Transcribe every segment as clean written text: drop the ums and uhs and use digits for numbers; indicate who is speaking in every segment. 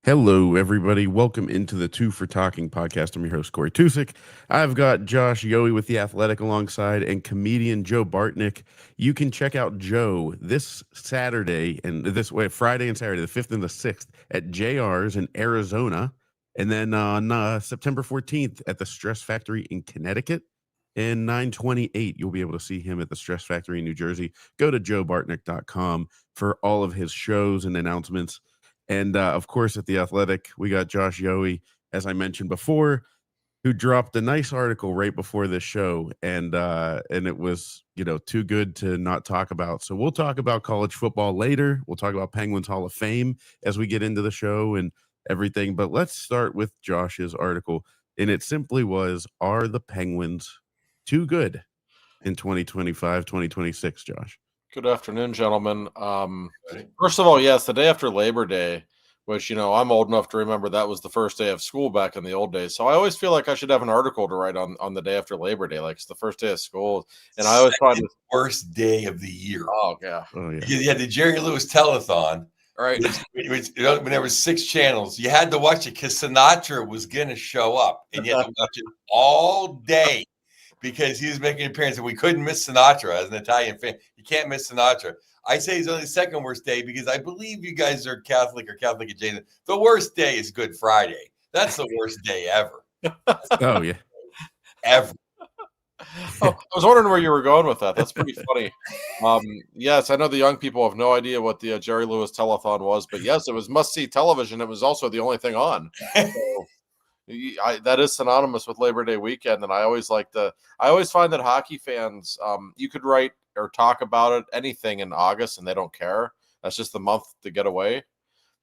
Speaker 1: Hello, everybody. Welcome into the Two for Talking podcast. I'm your host, Corey Tusick. I've got Josh Yohe with The Athletic alongside and comedian Joe Bartnick. You can check out Joe this Saturday and Friday and Saturday, the 5th and the 6th at JR's in Arizona. And then on September 14th at the Stress Factory in Connecticut. And 9/28, you'll be able to see him at the Stress Factory in New Jersey. Go to joebartnick.com for all of his shows and announcements. And of course, at The Athletic, we got Josh Yohe, as I mentioned before, who dropped a nice article right before this show, and it was too good to not talk about. So we'll talk about college football later. We'll talk about Penguins Hall of Fame as we get into the show and everything. But let's start with Josh's article, and it simply was: Are the Penguins too good in 2025, 2026, Josh?
Speaker 2: Good afternoon, gentlemen. First of all, yes, the day after Labor Day, which, I'm old enough to remember that was the first day of school back in the old days. So I always feel like I should have an article to write on the day after Labor Day. Like, it's the first day of school. And I always find
Speaker 3: the worst day of the year.
Speaker 2: Oh, yeah.
Speaker 3: You had the Jerry Lewis telethon.
Speaker 2: Right.
Speaker 3: When there was 6 channels, you had to watch it because Sinatra was going to show up. And you had to watch it all day, because he was making an appearance, and we couldn't miss Sinatra. As an Italian fan, you can't miss Sinatra. I say it's only the second worst day because I believe you guys are Catholic or Catholic adjacent. The worst day is Good Friday. That's the worst day ever.
Speaker 1: Oh, yeah.
Speaker 3: Ever.
Speaker 2: I was wondering where you were going with that. That's pretty funny. Yes, I know the young people have no idea what the Jerry Lewis telethon was, but yes, it was must-see television. It was also the only thing on. So, that is synonymous with Labor Day weekend, and I always find that hockey fans, you could write or talk about it, anything in August, and they don't care. That's just the month to get away.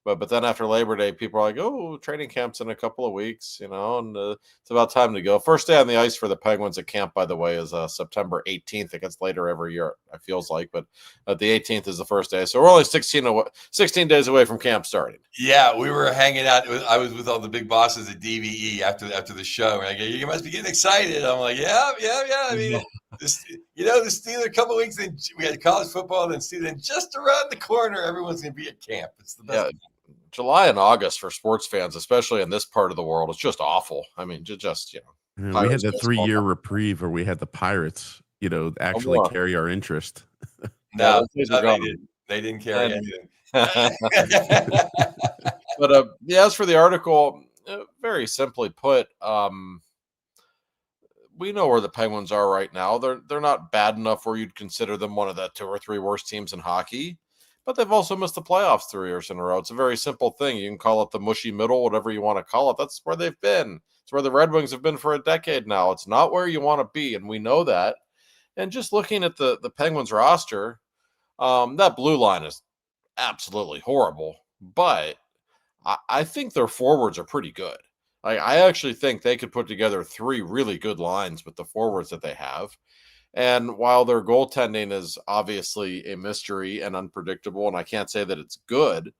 Speaker 2: But then after Labor Day, people are like, oh, training camp's in a couple of weeks, and it's about time to go. First day on the ice for the Penguins at camp, by the way, is September 18th. It gets later every year, it feels like, but the 18th is the first day. So we're only 16 days away from camp starting.
Speaker 3: Yeah, we were hanging out. I was with all the big bosses at DVE after the show, and I go, you must be getting excited. I'm like, yeah. I mean, the Steelers, a couple of weeks, then we had college football, then just around the corner, everyone's going to be at camp. It's the best.
Speaker 2: Yeah. July and August for sports fans, especially in this part of the world, it's just awful. I mean, we
Speaker 1: had the 3-year reprieve where we had the Pirates, actually carry our interest.
Speaker 3: No, they didn't carry anything.
Speaker 2: But as for the article, very simply put, we know where the Penguins are right now. They're not bad enough where you'd consider them one of the 2 or 3 worst teams in hockey. But they've also missed the playoffs 3 years in a row. It's a very simple thing. You can call it the mushy middle, whatever you want to call it. That's where they've been. It's where the Red Wings have been for a decade now. It's not where you want to be, and we know that. And just looking at the Penguins roster, that blue line is absolutely horrible. But I think their forwards are pretty good. I actually think they could put together 3 really good lines with the forwards that they have. And while their goaltending is obviously a mystery and unpredictable, and I can't say that it's good,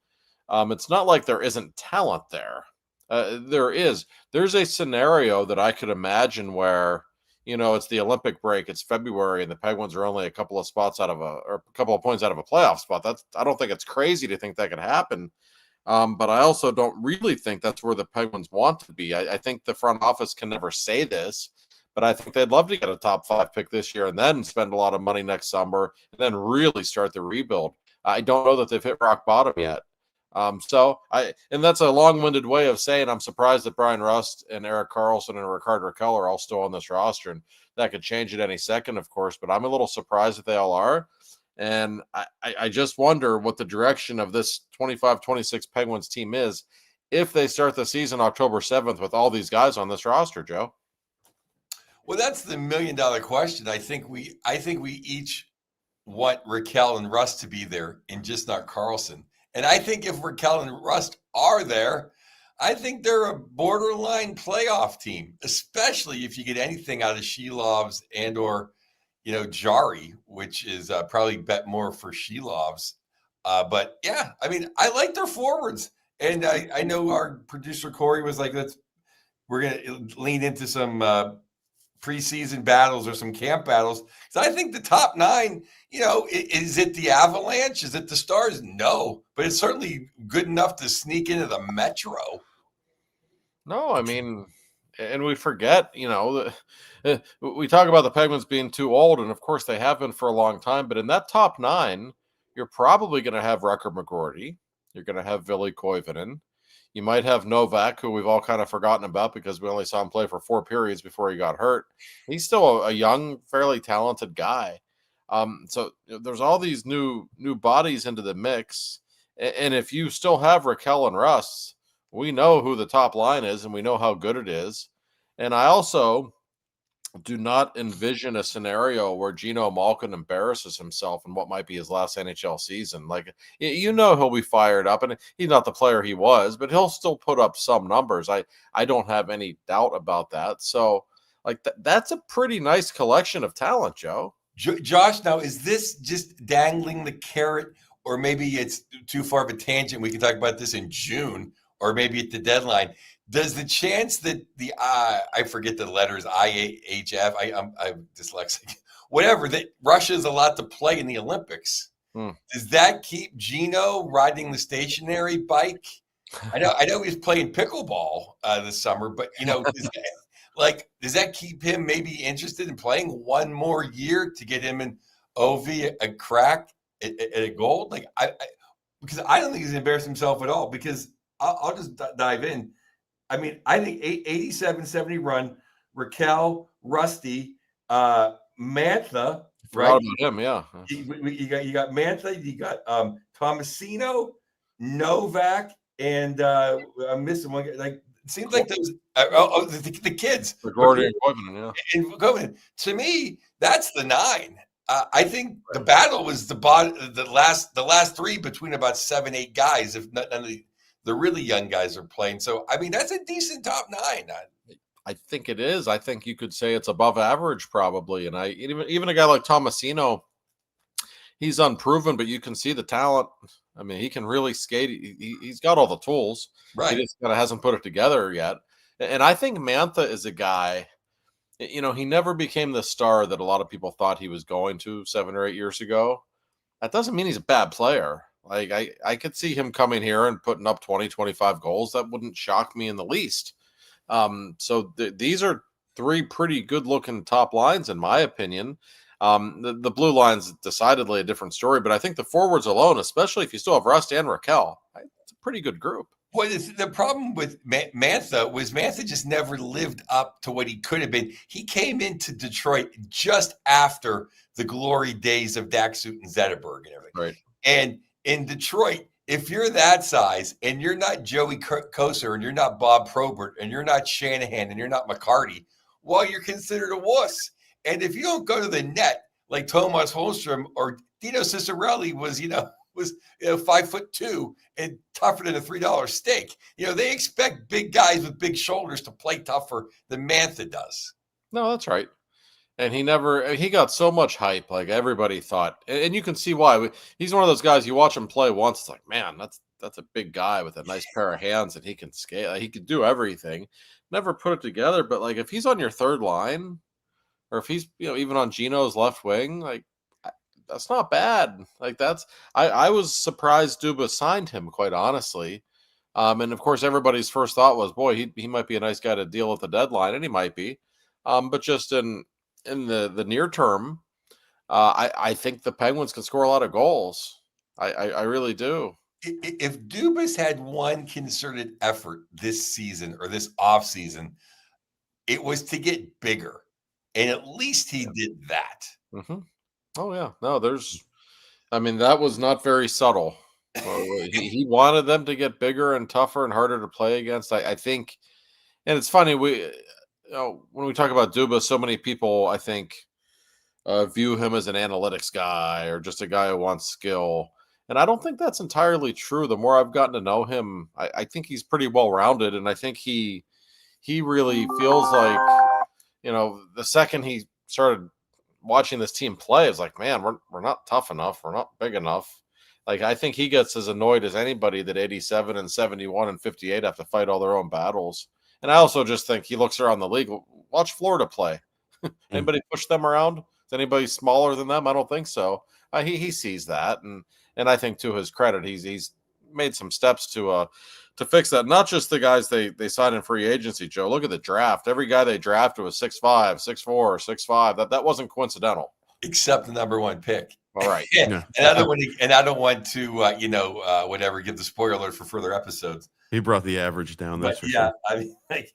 Speaker 2: it's not like there isn't talent there. There is. There's a scenario that I could imagine where, it's the Olympic break, it's February, and the Penguins are only a couple of points out of a playoff spot. I don't think it's crazy to think that could happen. But I also don't really think that's where the Penguins want to be. I think the front office can never say this, but I think they'd love to get a top 5 pick this year and then spend a lot of money next summer and then really start the rebuild. I don't know that they've hit rock bottom yet. And that's a long-winded way of saying I'm surprised that Brian Rust and Erik Karlsson and Rickard Rakell are all still on this roster, and that could change at any second, of course, but I'm a little surprised that they all are. And I just wonder what the direction of this 25-26 Penguins team is if they start the season October 7th with all these guys on this roster, Joe.
Speaker 3: Well, that's the $1 million question. I think we each want Rakell and Rust to be there and just not Karlsson. And I think if Rakell and Rust are there, I think they're a borderline playoff team, especially if you get anything out of Shilovs and or, Jari, which is probably bet more for Shilovs. But yeah, I mean, I like their forwards. And I know our producer Corey was like, we're going to lean into some preseason battles or some camp battles. So I think the top 9, is it the Avalanche? Is it the Stars? No, but it's certainly good enough to sneak into the Metro.
Speaker 2: No, I mean, and we forget, we talk about the Penguins being too old, and of course they have been for a long time. But in that top 9, you're probably going to have Recker McGroarty. You're going to have Ville Koivunen. You might have Novak, who we've all kind of forgotten about because we only saw him play for 4 periods before he got hurt. He's still a young, fairly talented guy. So there's all these new bodies into the mix. And if you still have Raquel and Russ, we know who the top line is and we know how good it is. And I also do not envision a scenario where Gino Malkin embarrasses himself in what might be his last NHL season. Like, he'll be fired up, and he's not the player he was, but he'll still put up some numbers. I don't have any doubt about that. So, like, that's a pretty nice collection of talent, Joe.
Speaker 3: Josh, now, is this just dangling the carrot, or maybe it's too far of a tangent? We can talk about this in June, or maybe at the deadline. Does the chance that I forget the letters, IHF, I'm dyslexic, whatever, that Russia's allowed to play in the Olympics, does that keep Gino riding the stationary bike? I know he's playing pickleball this summer, but does that keep him maybe interested in playing one more year to get him and OV a crack at a gold? Because I don't think he's embarrassed himself at all. Because I'll just dive in. I mean, I think 87-70 run, Raquel, Rusty, Mantha, right?
Speaker 2: About him, yeah.
Speaker 3: You got Mantha, you got Tomasino, Novak, and I'm missing one. Like, it seems like those the kids,
Speaker 2: McGroarty and Koivunen, yeah.
Speaker 3: And Koivunen. To me, that's the 9. I think the battle was the last 3 between about 7-8 guys, if none of the really young guys are playing. So, I mean, that's a decent top 9.
Speaker 2: I think it is. I think you could say it's above average probably. And even a guy like Tomasino, he's unproven, but you can see the talent. I mean, he can really skate. He's got all the tools.
Speaker 3: Right.
Speaker 2: He just kind of hasn't put it together yet. And I think Mantha is a guy, he never became the star that a lot of people thought he was going to 7 or 8 years ago. That doesn't mean he's a bad player. Like, I could see him coming here and putting up 20, 25 goals. That wouldn't shock me in the least. So these are 3 pretty good-looking top lines, in my opinion. The blue line's decidedly a different story, but I think the forwards alone, especially if you still have Rust and Raquel, it's a pretty good group.
Speaker 3: Well, the problem with Mantha was Mantha just never lived up to what he could have been. He came into Detroit just after the glory days of Daxut and Zetterberg and everything.
Speaker 2: Right.
Speaker 3: And in Detroit, if you're that size and you're not Joey Kocur and you're not Bob Probert and you're not Shanahan and you're not McCarty, well, you're considered a wuss. And if you don't go to the net like Tomas Holmstrom or Dino Ciccarelli was 5'2" and tougher than a $3 steak, they expect big guys with big shoulders to play tougher than Mantha does.
Speaker 2: No, that's right. And he got so much hype, like everybody thought. And you can see why. He's one of those guys, you watch him play once, it's like, man, that's a big guy with a nice pair of hands and he can skate. Like, he could do everything. Never put it together. But like, if he's on your third line, or if he's, even on Gino's left wing, like, that's not bad. Like, I was surprised Dubas signed him, quite honestly. And of course, everybody's first thought was, boy, he might be a nice guy to deal at the deadline, and he might be. But just in the near term, I think the Penguins can score a lot of goals. I really do.
Speaker 3: If Dubas had one concerted effort this season or this offseason, it was to get bigger. And at least he did that.
Speaker 2: Mm-hmm. Oh, yeah. No, that was not very subtle. He wanted them to get bigger and tougher and harder to play against. I think, and it's funny, when we talk about Dubas, so many people, I think, view him as an analytics guy or just a guy who wants skill. And I don't think that's entirely true. The more I've gotten to know him, I think he's pretty well-rounded. And I think he really feels like, the second he started watching this team play, it's like, man, we're not tough enough. We're not big enough. Like, I think he gets as annoyed as anybody that 87 and 71 and 58 have to fight all their own battles. And I also just think he looks around the league. Watch Florida play. Anybody push them around? Is anybody smaller than them? I don't think so. He sees that, and I think to his credit, he's made some steps to fix that. Not just the guys they signed in free agency, Joe. Look at the draft. Every guy they drafted was 6'5", 6'4", 6'5". That wasn't coincidental.
Speaker 3: Except the number 1 pick.
Speaker 2: All right.
Speaker 3: Yeah. And I don't want to, whatever, give the spoiler alert for further episodes.
Speaker 1: He brought the average down. That's for
Speaker 3: yeah,
Speaker 1: sure.
Speaker 3: I mean, like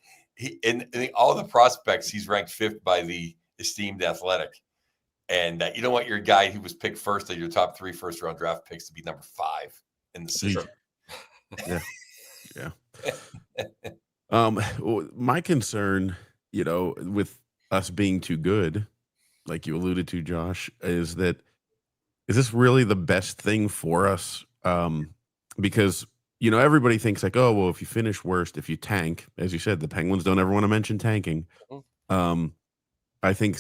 Speaker 3: in all the prospects, he's ranked 5th by the esteemed Athletic. And you don't want your guy who was picked first of your top 3 first-round draft picks to be number 5 in the system.
Speaker 1: Yeah. My concern, with us being too good, like you alluded to, Josh, is this really the best thing for us? Because everybody thinks like, oh well, if you finish worst, if you tank, as you said, the Penguins don't ever want to mention tanking. I think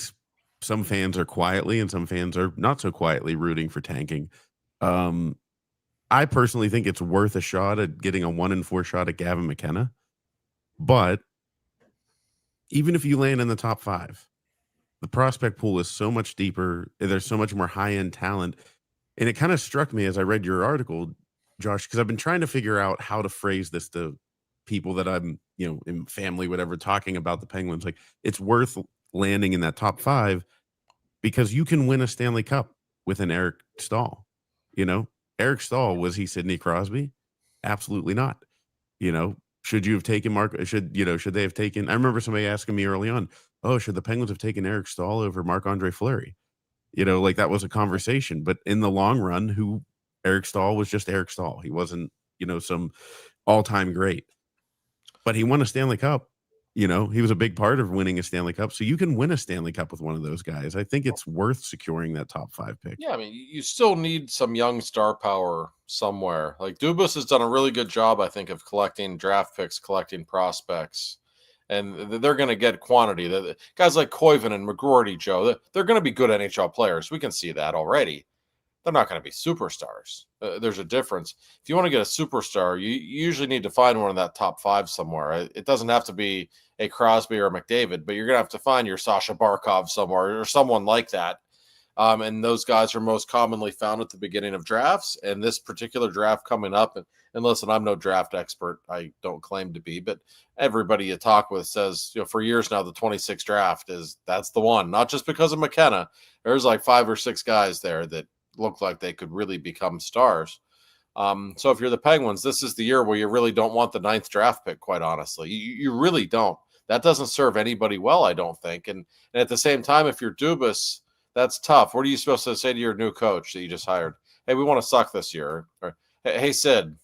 Speaker 1: some fans are quietly and some fans are not so quietly rooting for tanking. I personally think it's worth a shot at getting a 1-4 shot at Gavin McKenna. But even if you land in the top 5, the prospect pool is so much deeper. There's so much more high-end talent. And it kind of struck me as I read your article, Josh, because I've been trying to figure out how to phrase this to people that I'm, in family, whatever, talking about the Penguins. Like, it's worth landing in that top 5 because you can win a Stanley Cup with an Eric Stahl. Eric Stahl, was he Sidney Crosby? Absolutely not. Should you have taken should they have taken, I remember somebody asking me early on, oh, should the Penguins have taken Eric Stahl over Marc-Andre Fleury? Like that was a conversation, but in the long run, Eric Stahl was just Eric Stahl. He wasn't, some all-time great, but he won a Stanley Cup. He was a big part of winning a Stanley Cup. So you can win a Stanley Cup with one of those guys. I think it's worth securing that top 5 pick.
Speaker 2: Yeah, I mean, you still need some young star power somewhere. Like Dubas has done a really good job, I think, of collecting draft picks, collecting prospects, and they're going to get quantity. The guys like Koivu and McGroarty, Joe, they're going to be good NHL players. We can see that already. They're not going to be superstars. There's a difference. If you want to get a superstar, you usually need to find one in that top 5 somewhere. It doesn't have to be a Crosby or a McDavid, but you're going to have to find your Sasha Barkov somewhere or someone like that. And those guys are most commonly found at the beginning of drafts. And this particular draft coming up, and listen, I'm no draft expert. I don't claim to be, but everybody you talk with says, for years now, the 26th draft that's the one. Not just because of McKenna. There's like 5 or 6 guys there that look like they could really become stars. So if you're the Penguins, this is the year where you really don't want the 9th draft pick, quite honestly. You really don't. That doesn't serve anybody well, I don't think. And at the same time, if you're Dubas, that's tough. What are you supposed to say to your new coach that you just hired? Hey, we want to suck this year. Or, hey, Sid,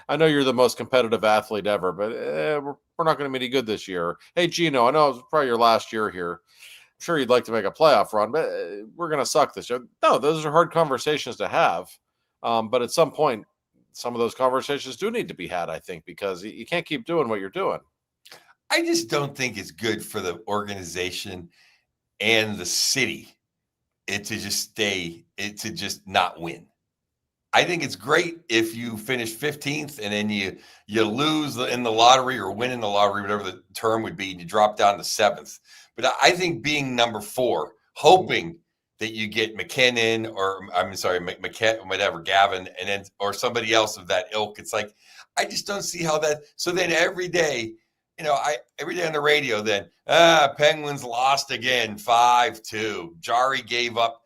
Speaker 2: I know you're the most competitive athlete ever, but we're not going to be any good this year. Hey, Gino, I know it's probably your last year here. I'm sure you'd like to make a playoff run, but we're going to suck this year. No, those are hard conversations to have. But at some point, some of those conversations do need to be had, I think, because you can't keep doing what you're doing.
Speaker 3: I just don't think it's good for the organization and the city to just not win. I think it's great if you finish 15th and then you lose in the lottery or win in the lottery, whatever the term would be, and you drop down to 7th. But I think being number 4, hoping that you get McKinnon whatever, Gavin, and then or somebody else of that ilk. It's like, I just don't see how that. So then every day, every day on the radio, then Penguins lost again, 5-2. Jari gave up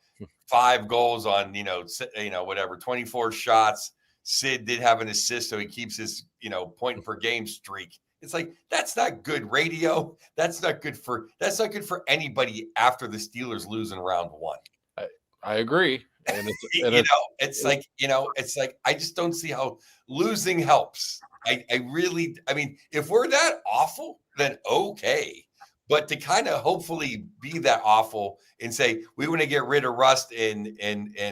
Speaker 3: 5 goals on, whatever, 24 shots. Sid did have an assist, so he keeps his, point per game streak. It's like, that's not good radio. That's not good for anybody after the Steelers lose in round 1.
Speaker 2: I agree. And
Speaker 3: it's like, I just don't see how losing helps. I mean, if we're that awful, then okay. But to kind of hopefully be that awful and say, we want to get rid of Rust and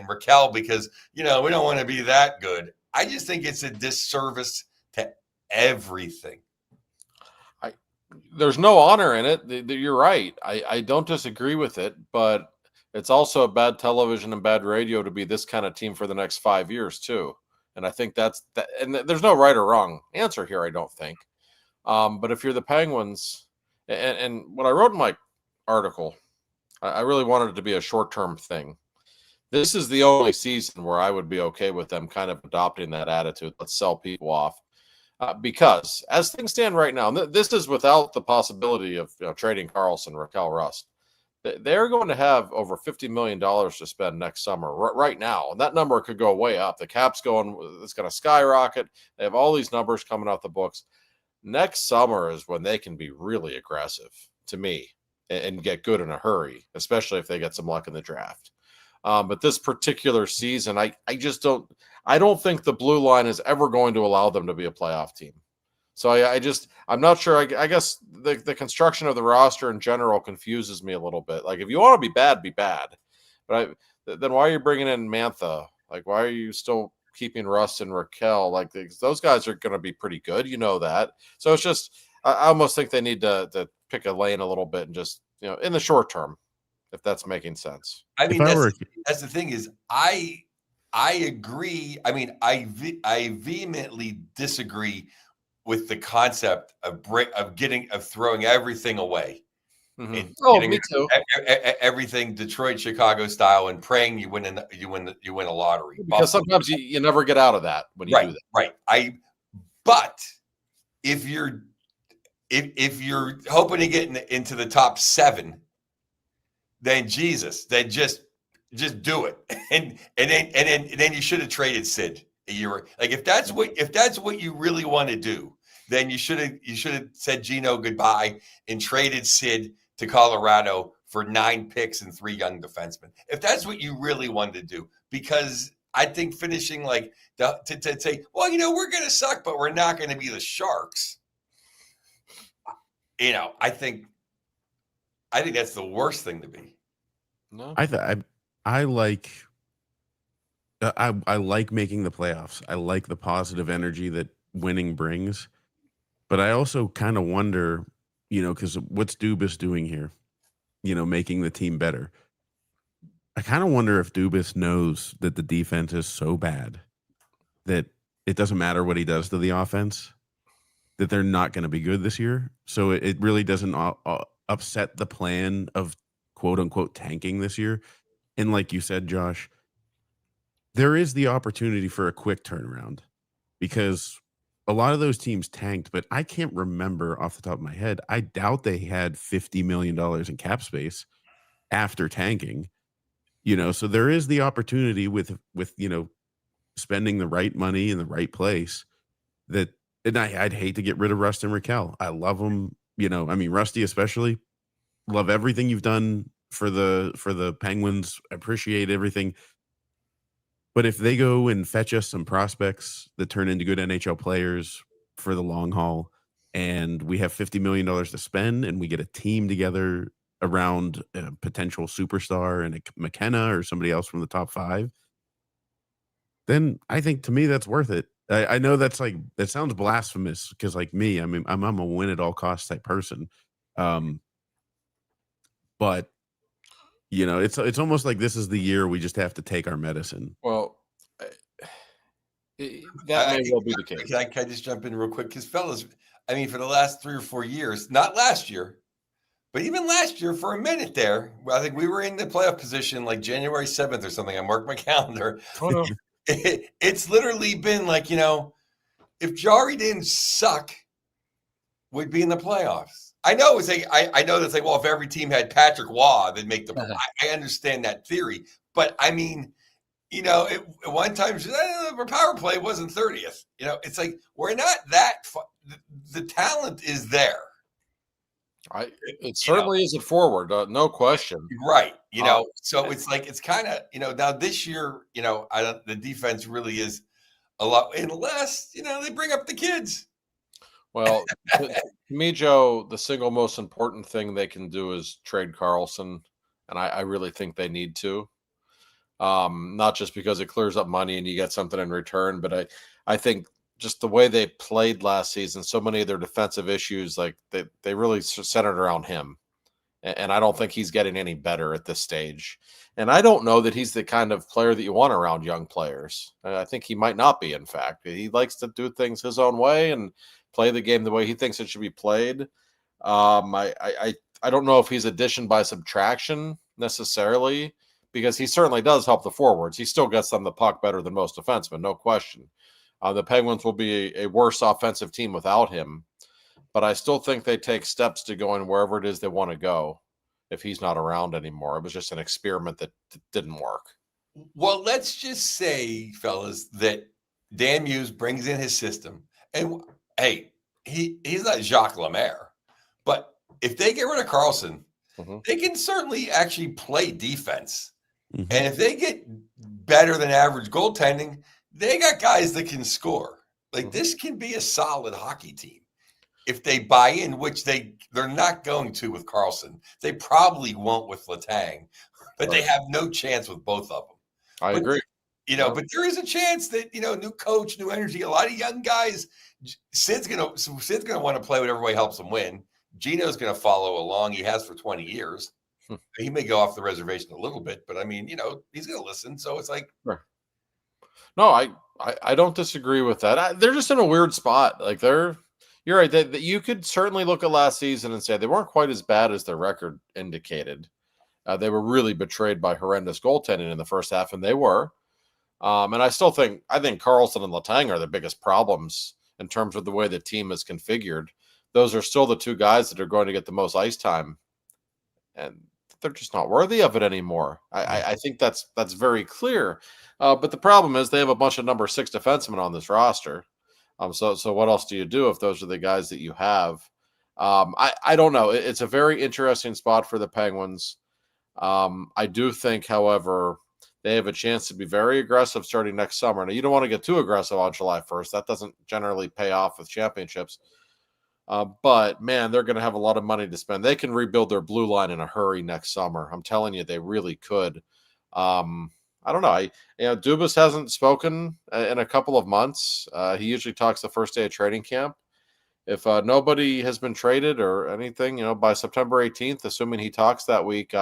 Speaker 3: Raquel because, we don't want to be that good. I just think it's a disservice to everything.
Speaker 2: There's no honor in it. You're right. I don't disagree with it, but it's also a bad television and bad radio to be this kind of team for the next 5 years too. And I think that's that. And there's no right or wrong answer here, I don't think. But if you're the Penguins, and what I wrote in my article. I really wanted it to be a short-term thing. This is the only season where I would be okay with them kind of adopting that attitude. Let's sell people off. Because as things stand right now, this is without the possibility of trading Carlson, Raquel, Rust. They're going to have over $50 million to spend next summer right now. And that number could go way up. The cap's it's going to skyrocket. They have all these numbers coming off the books. Next summer is when they can be really aggressive, to me, and get good in a hurry, especially if they get some luck in the draft. But this particular season, I don't think the blue line is ever going to allow them to be a playoff team. So I'm not sure. I guess the construction of the roster in general confuses me a little bit. Like, if you want to be bad, be bad. But then why are you bringing in Mantha? Like, why are you still keeping Russ and Raquel? Like, those guys are going to be pretty good. You know that. So it's just, I almost think they need to pick a lane a little bit and just, in the short term, if that's making sense.
Speaker 3: I mean, that's the thing is, I agree. I mean, I vehemently disagree with the concept of throwing everything away.
Speaker 2: Mm-hmm. Me too.
Speaker 3: Everything Detroit, Chicago style, and praying you win a lottery.
Speaker 2: Because sometimes you never get out of that when you do that.
Speaker 3: Right. But if you're hoping to get into the top 7, then just do it, and then you should have traded Sid a year. Like, if that's what you really want to do, then you should have said Gino goodbye and traded Sid to Colorado for 9 picks and 3 young defensemen. If that's what you really wanted to do, because I think finishing like to say, well, we're going to suck, but we're not going to be the Sharks. I think that's the worst thing to be.
Speaker 2: No,
Speaker 1: I like making the playoffs. I like the positive energy that winning brings, but I also kind of wonder, because what's Dubas doing here? Making the team better. I kind of wonder if Dubas knows that the defense is so bad that it doesn't matter what he does to the offense, that they're not going to be good this year. So it really doesn't upset the plan of quote unquote tanking this year. And like you said, Josh, there is the opportunity for a quick turnaround, because a lot of those teams tanked, but I can't remember off the top of my head. I doubt they had $50 million in cap space after tanking, so there is the opportunity with spending the right money in the right place and I'd hate to get rid of Rust and Raquel. I love them. Rusty especially. Love everything you've done for the Penguins. Appreciate everything. But if they go and fetch us some prospects that turn into good NHL players for the long haul, and we have $50 million to spend, and we get a team together around a potential superstar and a McKenna or somebody else from the top 5, then I think, to me, that's worth it. I know that sounds blasphemous, because like me, I'm a win at all costs type person. But it's almost like this is the year we just have to take our medicine.
Speaker 2: Well, that may well be the case.
Speaker 3: Can I just jump in real quick? Because, fellas, for the last 3 or 4 years, not last year, but even last year for a minute there, I think we were in the playoff position like January 7th or something. I marked my calendar.
Speaker 2: Oh, no.
Speaker 3: It's literally been like, if Jari didn't suck, we'd be in the playoffs. I know I know that's like, well, if every team had Patrick Waugh, they'd make the. I understand that theory, but at one time our power play wasn't 30th. It's like, we're not that. The talent is there.
Speaker 2: It certainly is a forward, no question.
Speaker 3: Right. So it's like, it's kind of, now this year, the defense really is a lot, unless, they bring up the kids.
Speaker 2: Well, to me, Joe, the single most important thing they can do is trade Carlson. And I really think they need to. Not just because it clears up money and you get something in return, but I think just the way they played last season, so many of their defensive issues, like they really centered around him. And I don't think he's getting any better at this stage. And I don't know that he's the kind of player that you want around young players. I think he might not be, in fact. He likes to do things his own way and play the game the way he thinks it should be played. I I don't know if he's addition by subtraction necessarily, because he certainly does help the forwards. He still gets them the puck better than most defensemen, no question. The Penguins will be a worse offensive team without him, but I still think they take steps to going wherever it is they want to go if he's not around anymore. It was just an experiment that didn't work.
Speaker 3: Well, let's just say, fellas, that Dan Muse brings in his system. And hey, he's not Jacques Lemaire, but if they get rid of Carlson, they can certainly actually play defense.
Speaker 1: Mm-hmm.
Speaker 3: And if they get better than average goaltending, they got guys that can score. Like this can be a solid hockey team if they buy in, which they're not going to with Carlson. They probably won't with Letang, but they have no chance with both of them.
Speaker 2: I agree.
Speaker 3: But there is a chance that, new coach, new energy, a lot of young guys. Sid's gonna want to play whatever way helps him win. Gino's gonna follow along. He has for 20 years. He may go off the reservation a little bit, but I mean, he's gonna listen. So it's like,
Speaker 2: sure. No, I don't disagree with that. They're just in a weird spot. Like you're right. That you could certainly look at last season and say they weren't quite as bad as their record indicated. They were really betrayed by horrendous goaltending in the first half, and they were. And I think Carlson and Letang are the biggest problems in terms of the way the team is configured. Those are still the two guys that are going to get the most ice time, and they're just not worthy of it anymore. I think that's very clear. But the problem is they have a bunch of number 6 defensemen on this roster. So what else do you do if those are the guys that you have? I don't know. It's a very interesting spot for the Penguins. I do think, however, they have a chance to be very aggressive starting next summer. Now, you don't want to get too aggressive on July 1st. That doesn't generally pay off with championships. But, man, they're going to have a lot of money to spend. They can rebuild their blue line in a hurry next summer. I'm telling you, they really could. I don't know. Dubas hasn't spoken in a couple of months. He usually talks the first day of training camp. If nobody has been traded or anything, by September 18th, assuming he talks that week,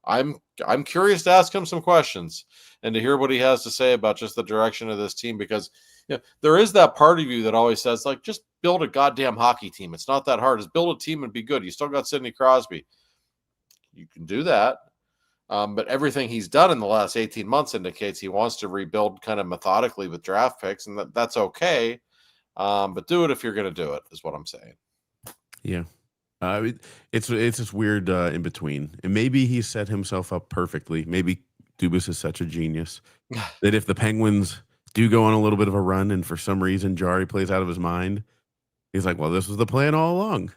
Speaker 2: I'm curious to ask him some questions and to hear what he has to say about just the direction of this team, because there is that part of you that always says, like, just build a goddamn hockey team. It's not that hard. Just build a team and be good. You still got Sidney Crosby. You can do that. But everything he's done in the last 18 months indicates he wants to rebuild kind of methodically with draft picks, and that's okay. But do it if you're going to do it, is what I'm saying.
Speaker 1: Yeah. It's this weird in between. And maybe he set himself up perfectly. Maybe Dubas is such a genius that if the Penguins do go on a little bit of a run and for some reason Jari plays out of his mind, he's like, well, this was the plan all along.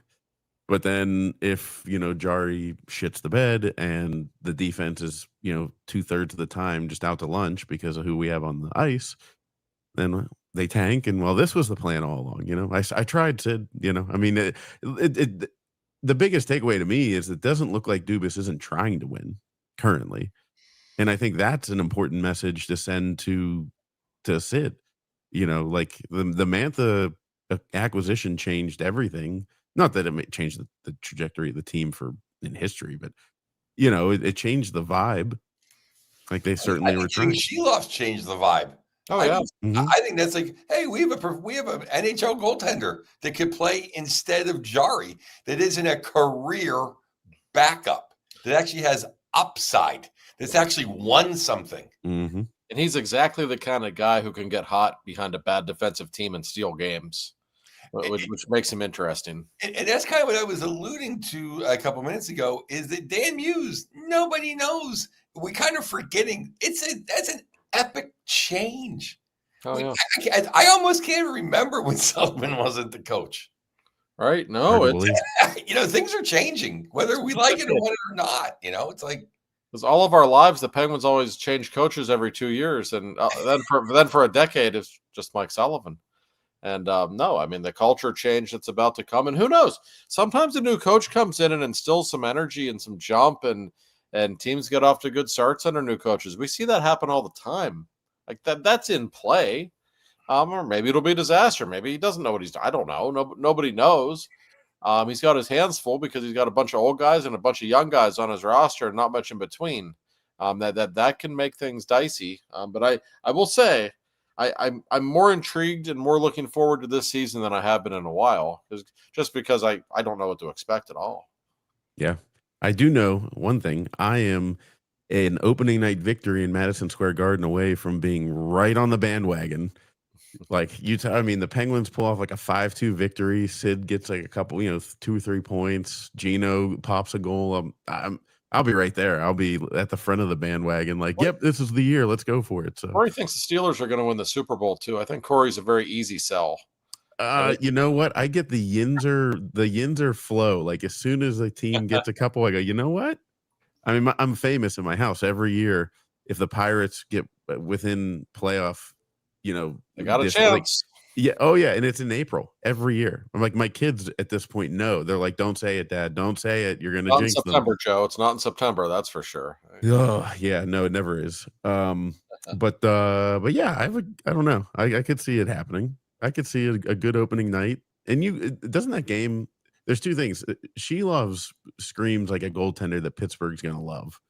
Speaker 1: But then if, Jari shits the bed and the defense is, 2/3 of the time just out to lunch because of who we have on the ice, then they tank, and this was the plan all along. I tried to, I mean, the biggest takeaway to me is it doesn't look like Dubas isn't trying to win currently. And I think that's an important message to send to Sid. Like the Mantha acquisition changed everything. Not that it may change the trajectory of the team in history, but it changed the vibe. Like they certainly were trying.
Speaker 3: Sheloff's changed the vibe.
Speaker 2: Oh yeah,
Speaker 3: I think that's like, hey, we have an NHL goaltender that could play instead of Jari, that isn't a career backup, that actually has upside, that's actually won something.
Speaker 1: Mm-hmm.
Speaker 2: And he's exactly the kind of guy who can get hot behind a bad defensive team and steal games, which makes him interesting.
Speaker 3: And that's kind of what I was alluding to a couple minutes ago, is that Dan Muse, nobody knows. We kind of forgetting that's an epic change.
Speaker 2: Oh, yeah.
Speaker 3: I almost can't remember when Sullivan wasn't the coach.
Speaker 2: Right? No,
Speaker 3: things are changing, whether we like it or not. It's like,
Speaker 2: because all of our lives, the Penguins always change coaches every 2 years, and then for a decade, it's just Mike Sullivan. And no, I mean, the culture change that's about to come, and who knows? Sometimes a new coach comes in and instills some energy and some jump, and teams get off to good starts under new coaches. We see that happen all the time. Like that's in play. Or maybe it'll be a disaster. Maybe he doesn't know what he's doing. I don't know. Nobody knows. He's got his hands full because he's got a bunch of old guys and a bunch of young guys on his roster and not much in between. That can make things dicey. But I will say I'm more intrigued and more looking forward to this season than I have been in a while, because I don't know what to expect at all.
Speaker 1: Yeah. I do know one thing. I am an opening night victory in Madison Square Garden away from being right on the bandwagon. Like Utah, I mean, the Penguins pull off like a 5-2 victory. Sid gets like a couple, 2 or 3 points. Gino pops a goal. I'll be right there. I'll be at the front of the bandwagon. Like, yep, this is the year. Let's go for it. So
Speaker 2: Corey thinks the Steelers are going to win the Super Bowl too. I think Corey's a very easy sell.
Speaker 1: You know what? I get the Yinzer flow. Like as soon as a team gets a couple, I go, you know what? I mean, I'm famous in my house every year. If the Pirates get within playoff,
Speaker 2: They got a
Speaker 1: like,
Speaker 2: chance.
Speaker 1: yeah, oh yeah, and it's in April every year. I'm like, my kids at this point know. They're like, don't say it, Dad. Don't say it. You're gonna
Speaker 2: Not in
Speaker 1: jinx them.
Speaker 2: September, Joe. It's not in September, that's for sure.
Speaker 1: Oh yeah, no, it never is. But yeah, I don't know. I could see it happening. I could see a good opening night. And doesn't that game? There's two things. She loves screams like a goaltender that Pittsburgh's gonna love.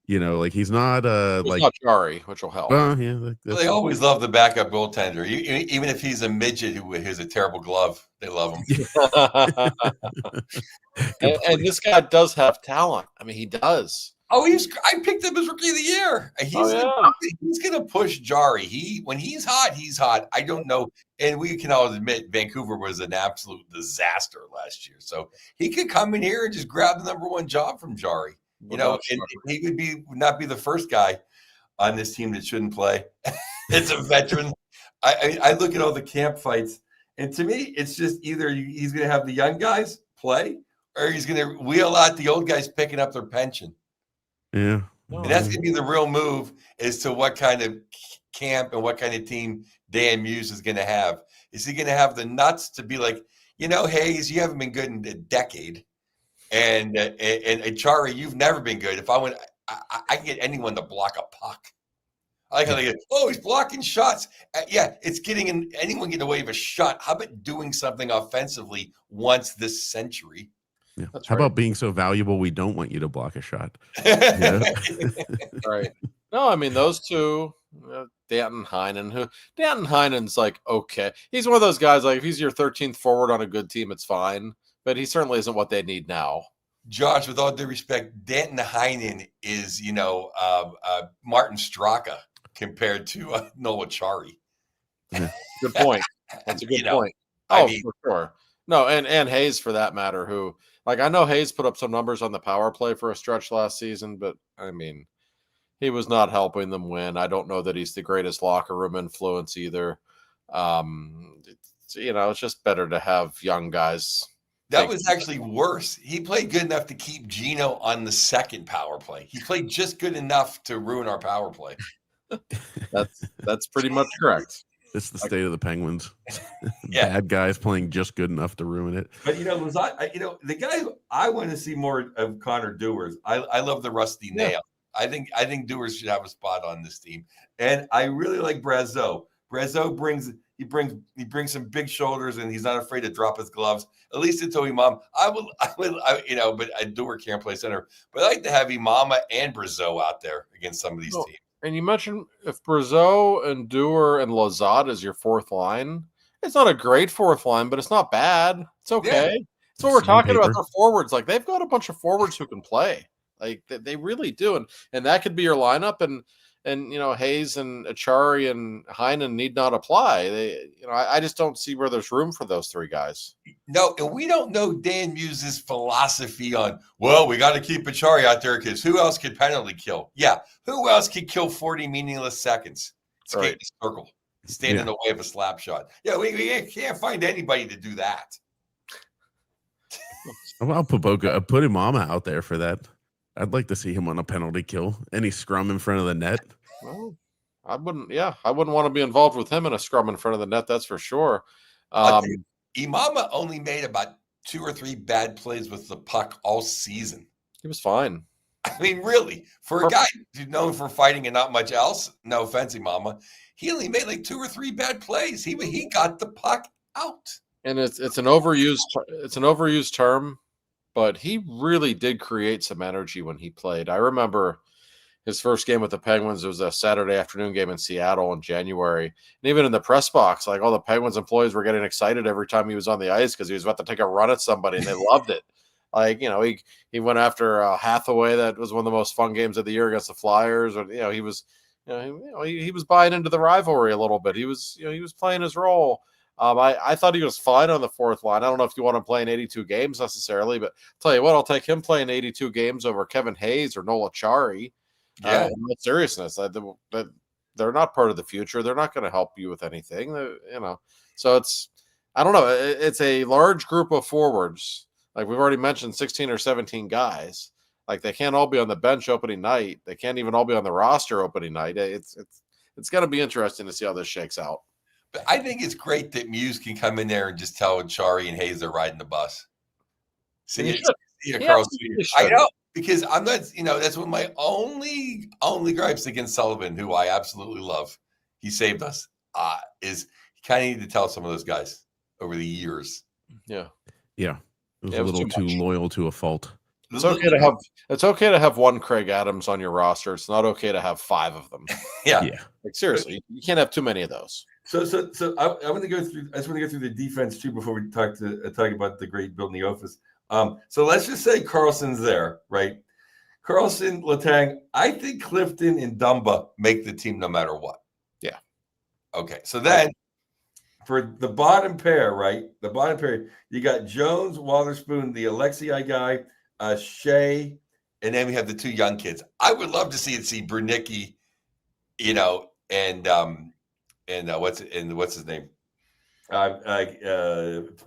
Speaker 1: Like he's not
Speaker 2: It's not Jari, which will help.
Speaker 1: yeah.
Speaker 3: Well, they always love the backup goaltender, even if he's a midget who has a terrible glove. They love him.
Speaker 2: and this guy does have talent. I mean, he does.
Speaker 3: Oh, I picked him as rookie of the year. He's going to push Jari. When he's hot, he's hot. I don't know. And we can all admit Vancouver was an absolute disaster last year. So he could come in here and just grab the number one job from Jari. And he would not be the first guy on this team that shouldn't play. It's a veteran. I look at all the camp fights, and to me, it's just either he's going to have the young guys play, or he's going to wheel out the old guys picking up their pension.
Speaker 1: Yeah,
Speaker 3: and that's going to be the real move as to what kind of camp and what kind of team Dan Muse is going to have. Is he going to have the nuts to be like, Hayes, you haven't been good in a decade. And Chari, you've never been good. If I can get anyone to block a puck. I like, he's blocking shots. It's anyone getting away with a shot. How about doing something offensively once this century?
Speaker 1: Yeah. How about being so valuable we don't want you to block a shot?
Speaker 2: Right. No, I mean those two, Danton Heinen. Danton Heinen's like okay. He's one of those guys like if he's your 13th forward on a good team, it's fine. But he certainly isn't what they need now.
Speaker 3: Josh, with all due respect, Danton Heinen is, Martin Straka compared to Noah Chari.
Speaker 2: Good point. That's a good point. For sure. No, and Hayes for that matter, who, like, I know Hayes put up some numbers on the power play for a stretch last season, but, I mean, he was not helping them win. I don't know that he's the greatest locker room influence either. It's just better to have young guys.
Speaker 3: That was actually worse. He played good enough to keep Gino on the second power play. He played just good enough to ruin our power play.
Speaker 2: That's pretty much correct.
Speaker 1: It's the state of the Penguins. Bad guys playing just good enough to ruin it.
Speaker 3: But the guy I want to see more of Connor Dewars. I love the rusty nail. I think Dewars should have a spot on this team, and I really like Brazeau. Brazeau brings some big shoulders, and he's not afraid to drop his gloves. At least until Imam. But Dewar can't play center. But I like to have Imama and Brazeau out there against some of these teams.
Speaker 2: And you mentioned if Brazeau and Dewar and Lazat is your fourth line, it's not a great fourth line, but it's not bad. It's okay. Yeah. That's what we're talking about. Their forwards, like they've got a bunch of forwards who can play. Like they really do, and that could be your lineup. And Hayes and Achari and Heinen need not apply. I just don't see where there's room for those three guys.
Speaker 3: No, and we don't know Dan Muse's philosophy on, we got to keep Achari out there because who else could penalty kill? Yeah, who else could kill 40 meaningless seconds? Skate in a circle, stand in the way of a slap shot. Yeah, we can't find anybody to do that.
Speaker 1: I'll put Imama out there for that. I'd like to see him on a penalty kill. Any scrum in front of the net.
Speaker 2: Well, I wouldn't want to be involved with him in a scrum in front of the net. That's for sure.
Speaker 3: Imama only made about 2 or 3 bad plays with the puck all season.
Speaker 2: He was fine.
Speaker 3: I mean, really, for a guy who's known for fighting and not much else, no offense, Imama, he only made like 2 or 3 bad plays. He got the puck out.
Speaker 2: And it's an overused term. But he really did create some energy when he played. I remember his first game with the Penguins. It was a Saturday afternoon game in Seattle in January. And even in the press box, like all the Penguins employees were getting excited every time he was on the ice because he was about to take a run at somebody, and they loved it. Like, he went after Hathaway. That was one of the most fun games of the year against the Flyers. Or he was, he was buying into the rivalry a little bit. He was playing his role. I thought he was fine on the fourth line. I don't know if you want him playing 82 games necessarily, but tell you what, I'll take him playing 82 games over Kevin Hayes or Nola Chari.
Speaker 3: Yeah.
Speaker 2: In all seriousness, they're not part of the future. They're not going to help you with anything. So I don't know. It's a large group of forwards. Like we've already mentioned, 16 or 17 guys. Like they can't all be on the bench opening night. They can't even all be on the roster opening night. It's going to be interesting to see how this shakes out.
Speaker 3: But I think it's great that Muse can come in there and just tell Chari and Hayes they're riding the bus. See Carl. I know, because I'm not, that's one of my only gripes against Sullivan, who I absolutely love. He saved us. Is he kind of needed to tell some of those guys over the years.
Speaker 1: Yeah. It was a little too loyal to a fault.
Speaker 2: It's okay to have one Craig Adams on your roster. It's not okay to have 5 of them.
Speaker 3: Yeah.
Speaker 2: Like seriously, you can't have too many of those.
Speaker 4: So I want to go through. I just want to go through the defense too before we talk about the great build in the office. So let's just say Carlson's there, right? Carlson, Letang. I think Clifton and Dumba make the team no matter what.
Speaker 2: Yeah.
Speaker 3: Okay. So then
Speaker 4: for the bottom pair, right? The bottom pair, you got Jones, Waterspoon, the Alexei guy, Shea,
Speaker 3: and then we have the 2 young kids. I would love to see Bernicki, and what's his name?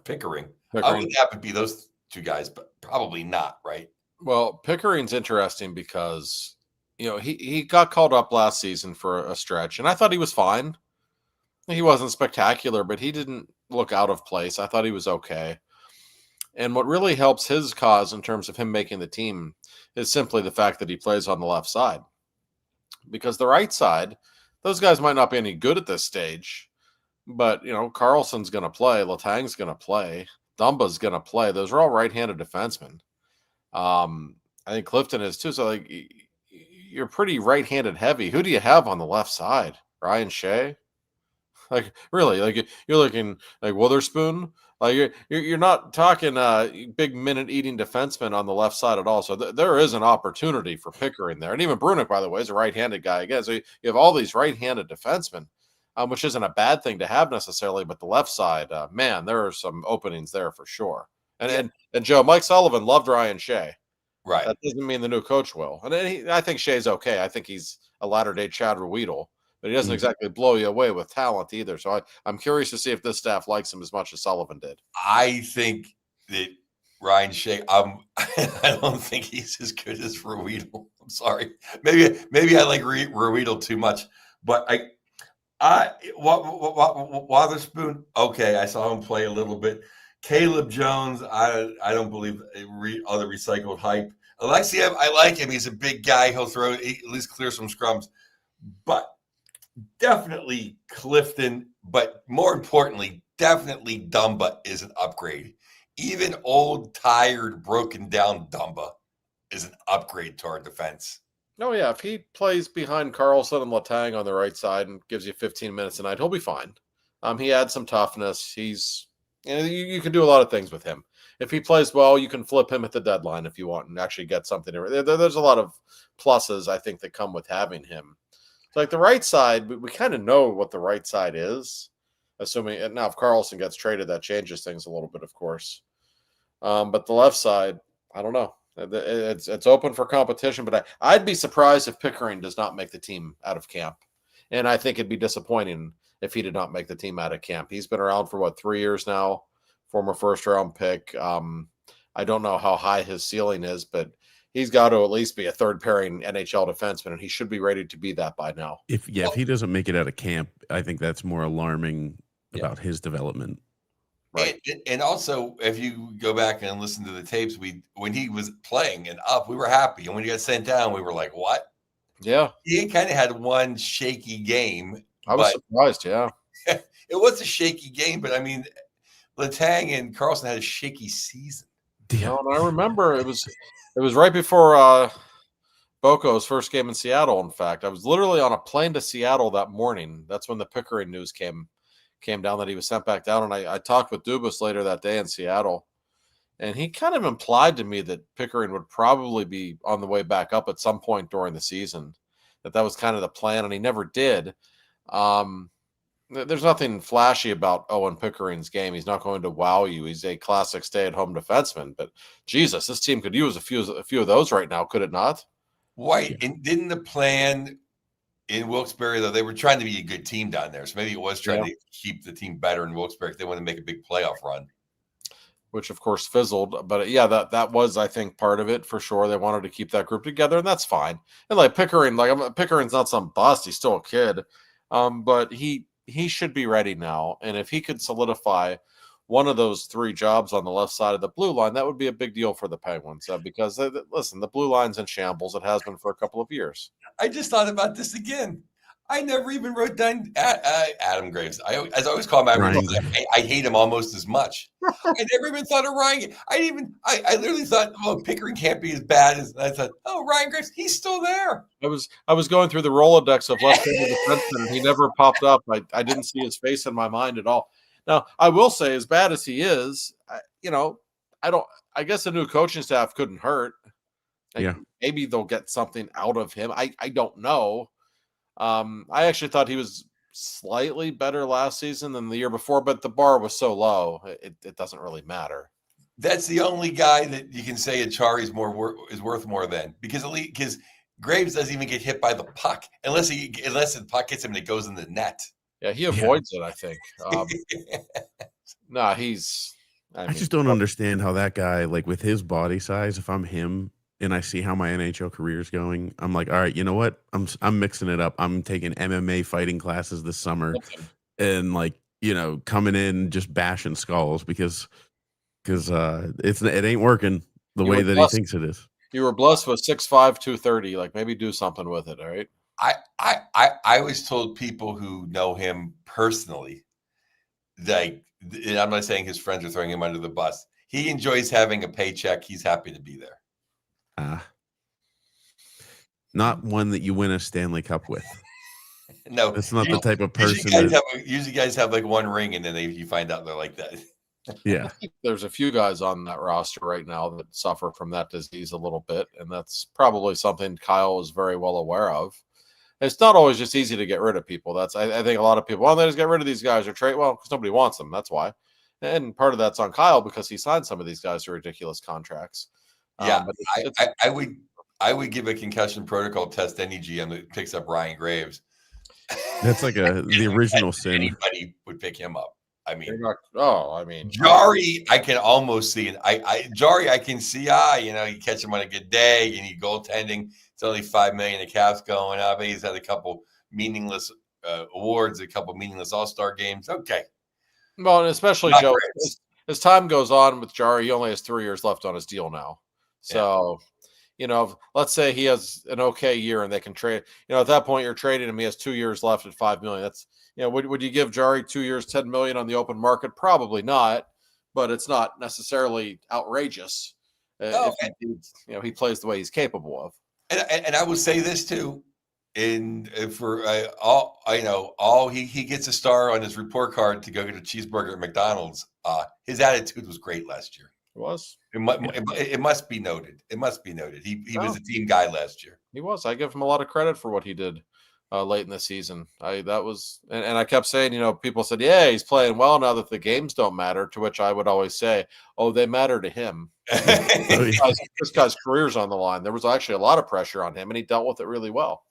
Speaker 3: Pickering. I would happen to be those 2 guys, but probably not, right?
Speaker 2: Well, Pickering's interesting because he got called up last season for a stretch, and I thought he was fine. He wasn't spectacular, but he didn't look out of place. I thought he was okay. And what really helps his cause in terms of him making the team is simply the fact that he plays on the left side. Because the right side, those guys might not be any good at this stage, but, Carlson's going to play, Letang's going to play, Dumba's going to play. Those are all right-handed defensemen. I think Clifton is too. So, like, you're pretty right-handed heavy. Who do you have on the left side? Ryan Shea? Like, really? Like, you're looking like Witherspoon? Like, you're not talking big minute-eating defenseman on the left side at all. So there is an opportunity for Pickering there. And even Brunick, by the way, is a right-handed guy again. So you have all these right-handed defensemen, which isn't a bad thing to have necessarily. But the left side, man, there are some openings there for sure. And Joe, Mike Sullivan loved Ryan Shea.
Speaker 3: Right.
Speaker 2: That doesn't mean the new coach will. And I think Shea's okay. I think he's a latter-day Chad Ruedel. But he doesn't exactly blow you away with talent either. So I'm curious to see if this staff likes him as much as Sullivan did.
Speaker 3: I think that Ryan Shea, I don't think he's as good as Ruedel. I'm sorry. Maybe I like Ruedel too much. But Waterspoon, okay, I saw him play a little bit. Caleb Jones, I don't believe all the recycled hype. Alexei, I like him. He's a big guy. He'll at least clear some scrums. But definitely Clifton, but more importantly, definitely Dumba is an upgrade. Even old, tired, broken down Dumba is an upgrade to our defense.
Speaker 2: Oh, yeah. If he plays behind Carlson and Letang on the right side and gives you 15 minutes a night, he'll be fine. He adds some toughness. You can do a lot of things with him. If he plays well, you can flip him at the deadline if you want and actually get something. There's a lot of pluses, I think, that come with having him. So, like the right side, we kind of know what the right side is, assuming now if Carlson gets traded, that changes things a little bit, of course. But the left side, I don't know. It's open for competition, but I'd be surprised if Pickering does not make the team out of camp. And I think it'd be disappointing if he did not make the team out of camp. He's been around for 3 years now, former first-round pick. I don't know how high his ceiling is, but he's got to at least be a third-pairing NHL defenseman, and he should be ready to be that by now.
Speaker 1: If he doesn't make it out of camp, I think that's more alarming about his development.
Speaker 3: Right. And also, if you go back and listen to the tapes, when he was playing and up, we were happy. And when he got sent down, we were like, what?
Speaker 2: Yeah.
Speaker 3: He kind of had one shaky game.
Speaker 2: I was surprised, yeah.
Speaker 3: It was a shaky game, but I mean, Letang and Carlson had a shaky season.
Speaker 2: Yeah, and I remember it was right before Boko's first game in Seattle, in fact. I was literally on a plane to Seattle that morning. That's when the Pickering news came down that he was sent back down. And I talked with Dubas later that day in Seattle. And he kind of implied to me that Pickering would probably be on the way back up at some point during the season, that was kind of the plan, and he never did. There's nothing flashy about Owen Pickering's game. He's not going to wow you. He's a classic stay-at-home defenseman. But Jesus, this team could use a few of those right now, could it not?
Speaker 3: White, and didn't the plan in Wilkes-Barre, though, they were trying to be a good team down there. So maybe it was trying to keep the team better in Wilkes-Barre if they want to make a big playoff run.
Speaker 2: Which, of course, fizzled. But, yeah, that was, I think, part of it for sure. They wanted to keep that group together, and that's fine. And, like, Pickering's not some bust. He's still a kid. But he should be ready now. And if he could solidify one of those 3 jobs on the left side of the blue line, that would be a big deal for the Penguins. Because, listen, the blue line's in shambles. It has been for a couple of years.
Speaker 3: I just thought about this again. I never even wrote down Adam Graves. As I always call him, I hate him almost as much. I never even thought of Ryan. I literally thought, Pickering can't be as bad as. I thought, Ryan Graves, he's still there.
Speaker 2: I was going through the Rolodex of left-handed defensemen, and he never popped up. I didn't see his face in my mind at all. Now, I will say, as bad as he is, I guess a new coaching staff couldn't hurt. Maybe they'll get something out of him. I don't know. I actually thought he was slightly better last season than the year before, but the bar was so low, it doesn't really matter.
Speaker 3: That's the only guy that you can say Achari's is worth more than, because Graves doesn't even get hit by the puck unless the puck hits him and it goes in the net.
Speaker 2: Yeah, he avoids it, I think. I
Speaker 1: just don't understand how that guy, like with his body size, if I'm him and I see how my NHL career is going, I'm like, all right, you know what? I'm mixing it up. I'm taking MMA fighting classes this summer and coming in just bashing skulls because it ain't working the way that he thinks it is.
Speaker 2: You were blessed with 6'5", 230. Like, maybe do something with it, all right?
Speaker 3: I was told people who know him personally, like, and I'm not saying his friends are throwing him under the bus. He enjoys having a paycheck. He's happy to be there.
Speaker 1: Not one that you win a Stanley Cup with.
Speaker 3: No,
Speaker 1: it's not the type of person.
Speaker 3: Usually guys have like one ring, and then you find out they're like that.
Speaker 1: Yeah,
Speaker 2: there's a few guys on that roster right now that suffer from that disease a little bit, and that's probably something Kyle is very well aware of. It's not always just easy to get rid of people. I think a lot of people, they just get rid of these guys or trade. Well, because nobody wants them. That's why. And part of that's on Kyle because he signed some of these guys to ridiculous contracts.
Speaker 3: Yeah, I would give a concussion protocol test any GM that picks up Ryan Graves.
Speaker 1: That's like the original sin.
Speaker 3: Anybody would pick him up.
Speaker 2: Jari,
Speaker 3: I can almost see it. Jari, I can see. You catch him on a good day. You need goaltending. It's only $5 million. The cap's going up. He's had a couple meaningless awards, a couple meaningless All-Star games. Okay.
Speaker 2: Well, and especially Joe, as time goes on with Jari, he only has 3 years left on his deal now. So, let's say he has an okay year and they can trade. At that point, you're trading him. He has 2 years left at $5 million. That's would you give Jari 2 years, $10 million on the open market? Probably not, but it's not necessarily outrageous if he plays the way he's capable of.
Speaker 3: And I would say this too, he gets a star on his report card to go get a cheeseburger at McDonald's. His attitude was great last year.
Speaker 2: It was.
Speaker 3: It must be noted. It must be noted. He was a team guy last year.
Speaker 2: He was. I give him a lot of credit for what he did late in the season. And I kept saying, people said, yeah, he's playing well now that the games don't matter. To which I would always say, they matter to him. This guy's career's on the line. There was actually a lot of pressure on him, and he dealt with it really well.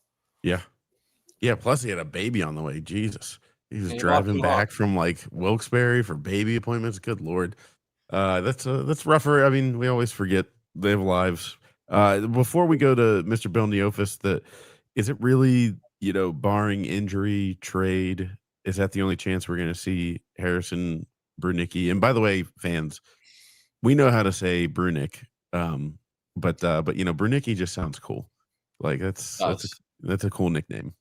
Speaker 1: Yeah. Yeah. Plus, he had a baby on the way. Jesus. He was driving back from Wilkes-Barre for baby appointments. Good Lord. That's rougher. I mean, we always forget they have lives. Before we go to Mr. Bill Neofus, is it really, barring injury, trade, is that the only chance we're going to see Harrison Brunicki? And by the way, fans, we know how to say Brunick, but Brunicki just sounds cool. Like that's a cool nickname.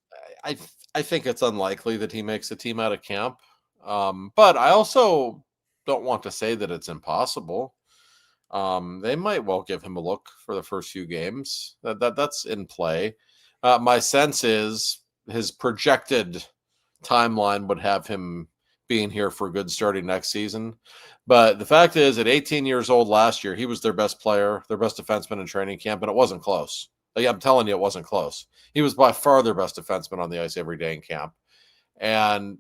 Speaker 2: I think it's unlikely that he makes a team out of camp, but I also don't want to say that it's impossible. They might well give him a look for the first few games. That's in play. My sense is his projected timeline would have him being here for a good starting next season. But the fact is, at 18 years old last year, he was their best player, their best defenseman in training camp, and it wasn't close. Like, I'm telling you, it wasn't close. He was by far their best defenseman on the ice every day in camp. And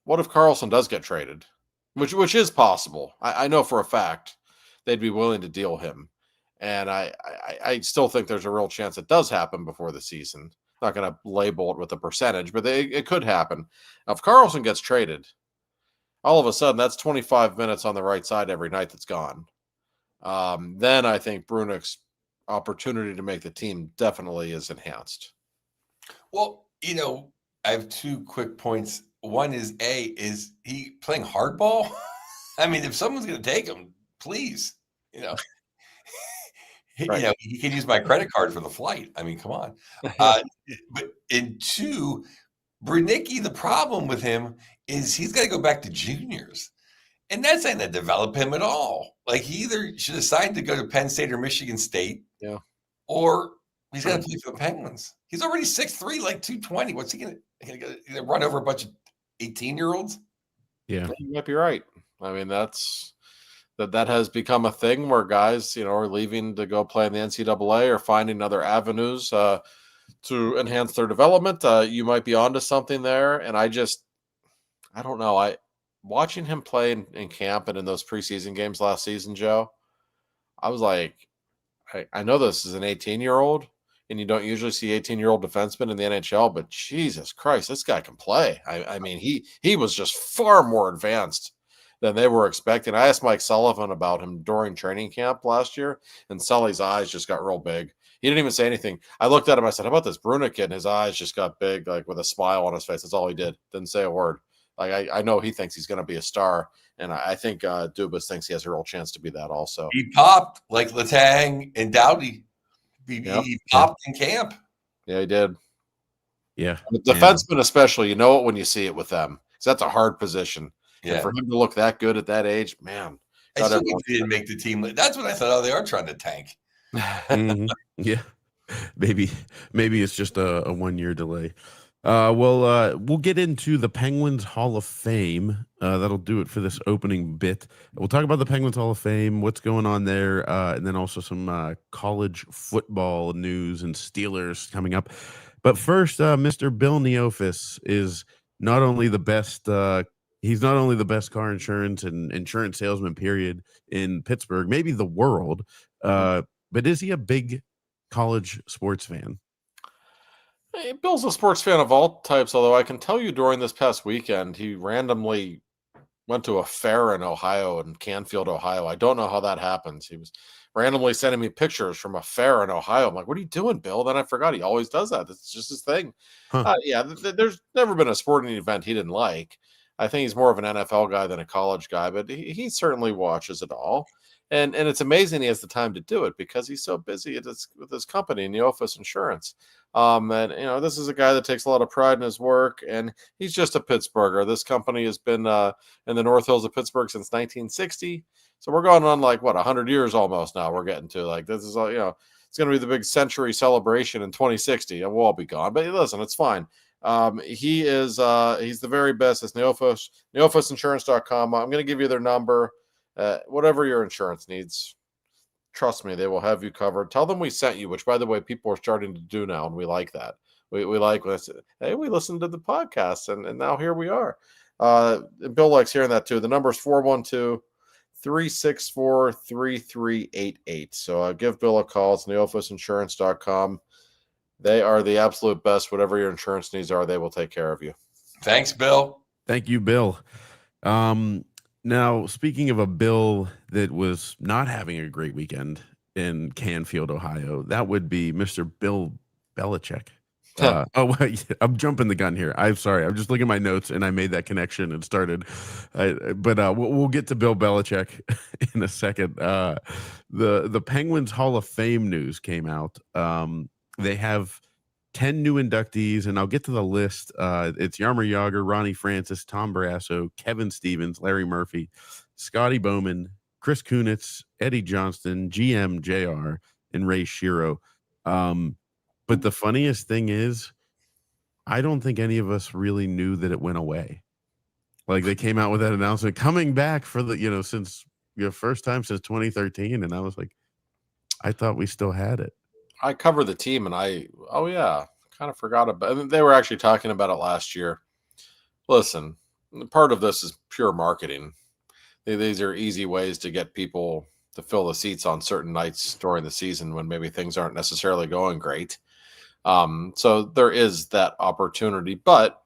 Speaker 2: what if Carlson does get traded? Which is possible. I know for a fact they'd be willing to deal him. And I still think there's a real chance it does happen before the season. Not going to label it with a percentage, but it could happen. Now, if Carlson gets traded, all of a sudden that's 25 minutes on the right side every night that's gone. Then I think Brunick's opportunity to make the team definitely is enhanced.
Speaker 3: Well, I have 2 quick points. One is is he playing hardball? I mean, if someone's going to take him, please,
Speaker 2: Right.
Speaker 3: he can use my credit card for the flight. I mean, come on. But in 2, Branicki, the problem with him is he's got to go back to juniors. And that's not going to develop him at all. Like, he either should decide to go to Penn State or Michigan State.
Speaker 2: Yeah.
Speaker 3: Or he's got to play for the Penguins. He's already 6'3", like 220. What's he going to run over a bunch of 18-year-olds?
Speaker 1: Yeah.
Speaker 2: You might be right. I mean, that has become a thing where guys, are leaving to go play in the NCAA or finding other avenues to enhance their development. You might be onto something there. And I don't know. Watching him play in camp and in those preseason games last season, Joe, I was like, I know this is an 18-year-old, and you don't usually see 18-year-old defensemen in the NHL, but Jesus Christ, this guy can play. I mean, he was just far more advanced than they were expecting. I asked Mike Sullivan about him during training camp last year, and Sully's eyes just got real big. He didn't even say anything. I looked at him. I said, "How about this Brunick kid?" And his eyes just got big, like with a smile on his face. That's all he did. Didn't say a word. Like, I know he thinks he's going to be a star, and I think Dubas thinks he has a real chance to be that also.
Speaker 3: He popped like Letang and Doughty. He popped in camp.
Speaker 2: Yeah, he did.
Speaker 1: Yeah.
Speaker 2: The defenseman especially, you know it when you see it with them. Because that's a hard position.
Speaker 3: Yeah.
Speaker 2: And for him to look that good at that age, man.
Speaker 3: I still think he didn't make the team. That's when I thought, oh, they are trying to tank.
Speaker 1: Mm-hmm. Yeah. Maybe it's just a 1-year delay. We'll get into the Penguins Hall of Fame. That'll do it for this opening bit. We'll talk about the Penguins Hall of Fame, what's going on there, and then also some college football news and Steelers coming up. But first, Mr. Bill Neofis is not only the best. He's not only the best car insurance and insurance salesman, period, in Pittsburgh, maybe the world. But is he a big college sports fan?
Speaker 2: Hey, Bill's a sports fan of all types, although I can tell you during this past weekend, he randomly went to a fair in Ohio, in Canfield, Ohio. I don't know how that happens. He was randomly sending me pictures from a fair in Ohio. I'm like, what are you doing, Bill? Then I forgot he always does that. It's just his thing.
Speaker 1: Huh.
Speaker 2: There's never been a sporting event he didn't like. I think he's more of an NFL guy than a college guy, but he certainly watches it all. And it's amazing he has the time to do it because he's so busy with his company, Neofis Insurance. And this is a guy that takes a lot of pride in his work, and he's just a Pittsburgher. This company has been in the North Hills of Pittsburgh since 1960. So we're going on 100 years almost now. We're getting to this is it's going to be the big century celebration in 2060, and we'll all be gone. But listen, it's fine. He's the very best. It's neofisinsurance.com. I'm going to give you their number. Whatever your insurance needs, trust me, they will have you covered. Tell them we sent you, which, by the way, people are starting to do now, and we like that. We like when I say, hey, we listened to the podcast, and now here we are. Bill likes hearing that, too. The number is 412-364-3388. So give Bill a call. It's neofisinsurance.com. They are the absolute best. Whatever your insurance needs are, they will take care of you.
Speaker 3: Thanks, Bill.
Speaker 1: Thank you, Bill. Now, speaking of a Bill that was not having a great weekend in Canfield, Ohio, that would be Mr. Bill Belichick. I'm jumping the gun here. I'm sorry. I'm just looking at my notes, and I made that connection and started. But we'll get to Bill Belichick in a second. The Penguins Hall of Fame news came out. They have 10 new inductees, and I'll get to the list. It's Jaromir Jagr, Ronnie Francis, Tom Barrasso, Kevin Stevens, Larry Murphy, Scotty Bowman, Chris Kunitz, Eddie Johnston, GM JR, and Ray Shiro. But the funniest thing is, I don't think any of us really knew that it went away. Like they came out with that announcement coming back for the since first time since 2013, and I was like, I thought we still had it.
Speaker 2: I cover the team, and kind of forgot about it. They were actually talking about it last year. Listen, part of this is pure marketing. These are easy ways to get people to fill the seats on certain nights during the season when maybe things aren't necessarily going great. So there is that opportunity, but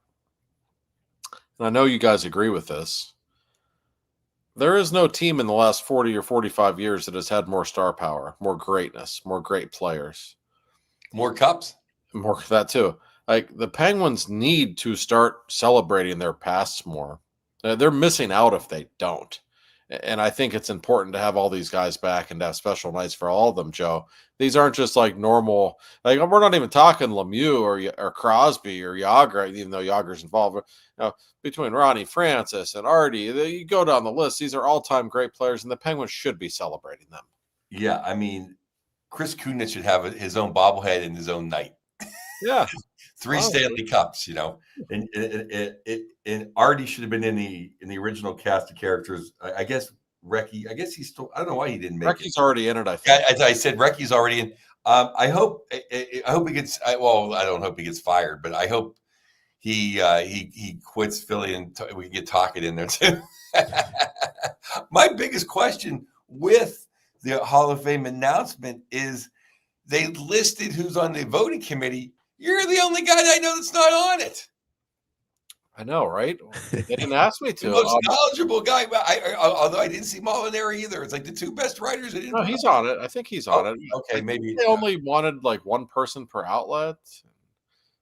Speaker 2: and I know you guys agree with this. There is no team in the last 40 or 45 years that has had more star power, more greatness, more great players.
Speaker 3: More cups?
Speaker 2: More that too. Like the Penguins need to start celebrating their pasts more. They're missing out if they don't. And I think it's important to have all these guys back and to have special nights for all of them, Joe. These aren't just like normal. Like we're not even talking Lemieux or Crosby or Yager, even though Yager's involved. Between Ronnie Francis and Artie, you go down the list. These are all-time great players, and the Penguins should be celebrating them.
Speaker 3: Yeah, I mean, Chris Kunitz should have his own bobblehead in his own night.
Speaker 2: Yeah,
Speaker 3: 3 Stanley Cups,
Speaker 4: and Artie should have been in the original cast of characters. I guess Recchi. I guess he's still. I don't know why he didn't make it.
Speaker 2: Recchi's already in it. I think.
Speaker 3: Yeah, as I said, Recchi's already in. I hope he gets. I don't hope he gets fired, but I hope he quits Philly and we can get Tocchet in there too. My biggest question with the Hall of Fame announcement is they listed who's on the voting committee. You're the only guy I know that's not on it.
Speaker 2: I know, right? They didn't ask me to.
Speaker 3: The most knowledgeable guy, although I didn't see Molinari either. It's like the two best writers.
Speaker 2: No, he's on it. I think he's on it.
Speaker 3: Okay, maybe
Speaker 2: they only wanted like one person per outlet,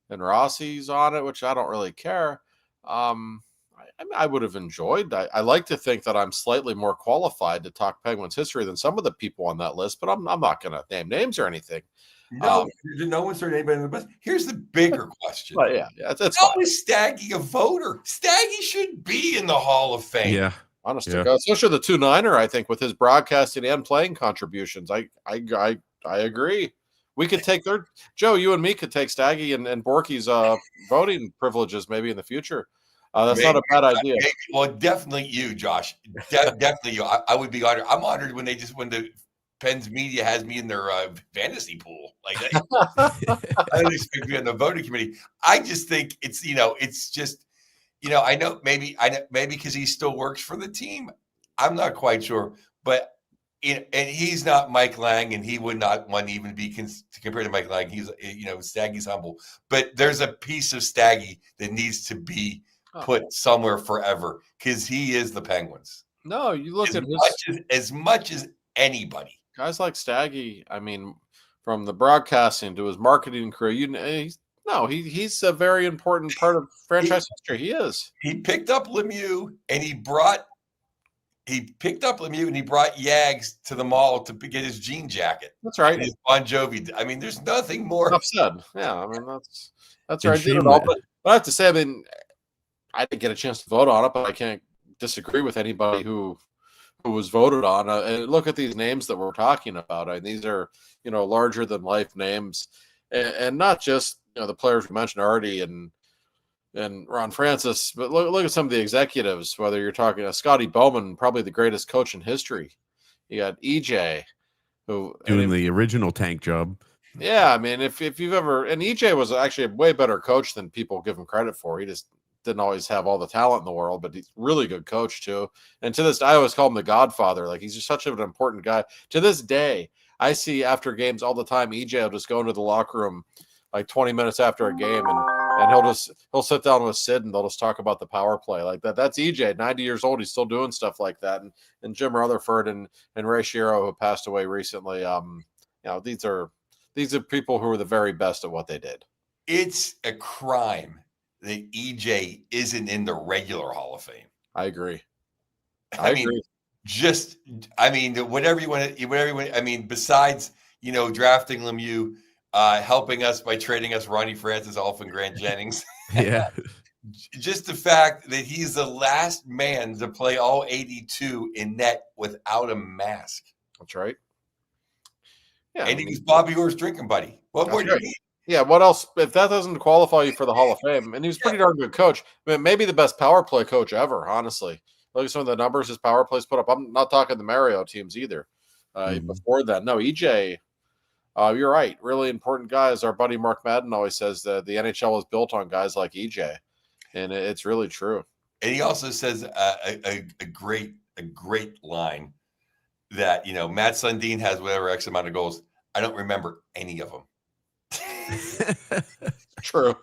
Speaker 2: and Rossi's on it, which I don't really care. I would have enjoyed. I like to think that I'm slightly more qualified to talk Penguins history than some of the people on that list, but I'm not going to name names or anything.
Speaker 4: No one's heard anybody in the best.
Speaker 3: Here's the bigger question.
Speaker 2: But yeah, that's
Speaker 3: how
Speaker 2: fine.
Speaker 3: is Staggy a voter? Staggy should be in the Hall of Fame.
Speaker 1: Yeah,
Speaker 2: honest to God, especially the 2-9er. I think with his broadcasting and playing contributions, I agree. We could take Joe. You and me could take Staggy and Borky's voting privileges maybe in the future. That's not a bad idea.
Speaker 3: Well, definitely you, Josh. Definitely you. I would be honored. I'm honored when the Penn's media has me in their fantasy pool. Like I don't expect to be on the voting committee. I just think it's just I know maybe because he still works for the team. I'm not quite sure, but and he's not Mike Lang, and he would not want to even be compared to Mike Lang. He's Staggy's humble, but there's a piece of Staggy that needs to be put somewhere forever because he is the Penguins.
Speaker 2: No, you look at
Speaker 3: as much as anybody.
Speaker 2: Guys like Staggy, I mean, from the broadcasting to his marketing career, he's a very important part of franchise history. He is.
Speaker 3: He picked up Lemieux and he brought Yags to the mall to get his jean jacket.
Speaker 2: That's right.
Speaker 3: His Bon Jovi. I mean, there's nothing more.
Speaker 2: Enough said. Yeah, I mean that's right. Did it all, but I have to say, I mean, I didn't get a chance to vote on it, but I can't disagree with anybody who was voted on. And look at these names that we're talking about. I mean, these are, larger than life names, and not just, the players we mentioned already and Ron Francis, but look at some of the executives, whether you're talking Scotty Bowman, probably the greatest coach in history. You got EJ, who
Speaker 1: doing the original tank job.
Speaker 2: Yeah. I mean, if you've ever, and EJ was actually a way better coach than people give him credit for. He just didn't always have all the talent in the world, but he's a really good coach too. And to this, I always call him the Godfather. Like he's just such an important guy. To this day, I see after games all the time, EJ will just go into the locker room like 20 minutes after a game and he'll sit down with Sid and they'll just talk about the power play like that. That's EJ, 90 years old. He's still doing stuff like that. And Jim Rutherford and Ray Shero, who passed away recently. These are people who are the very best at what they did.
Speaker 3: It's a crime that EJ isn't in the regular Hall of Fame.
Speaker 2: I agree.
Speaker 3: Whatever you want. I mean, besides, drafting Lemieux, helping us by trading us Ronnie Francis, Alf, and Grant Jennings.
Speaker 1: Yeah.
Speaker 3: Just the fact that he's the last man to play all 82 in net without a mask.
Speaker 2: That's right. Yeah.
Speaker 3: And he's Bobby Orr's drinking buddy. What more do you need?
Speaker 2: Yeah, what else? If that doesn't qualify you for the Hall of Fame, and he was a pretty darn good coach. I mean, maybe the best power play coach ever, honestly. Look at some of the numbers his power plays put up. I'm not talking the Mario teams either.
Speaker 1: Mhm.
Speaker 2: Before that, no, EJ, you're right. Really important guys. Our buddy Mark Madden always says that the NHL was built on guys like EJ, and it's really true.
Speaker 3: And he also says a great line that, Matt Sundin has whatever X amount of goals. I don't remember any of them.
Speaker 2: True.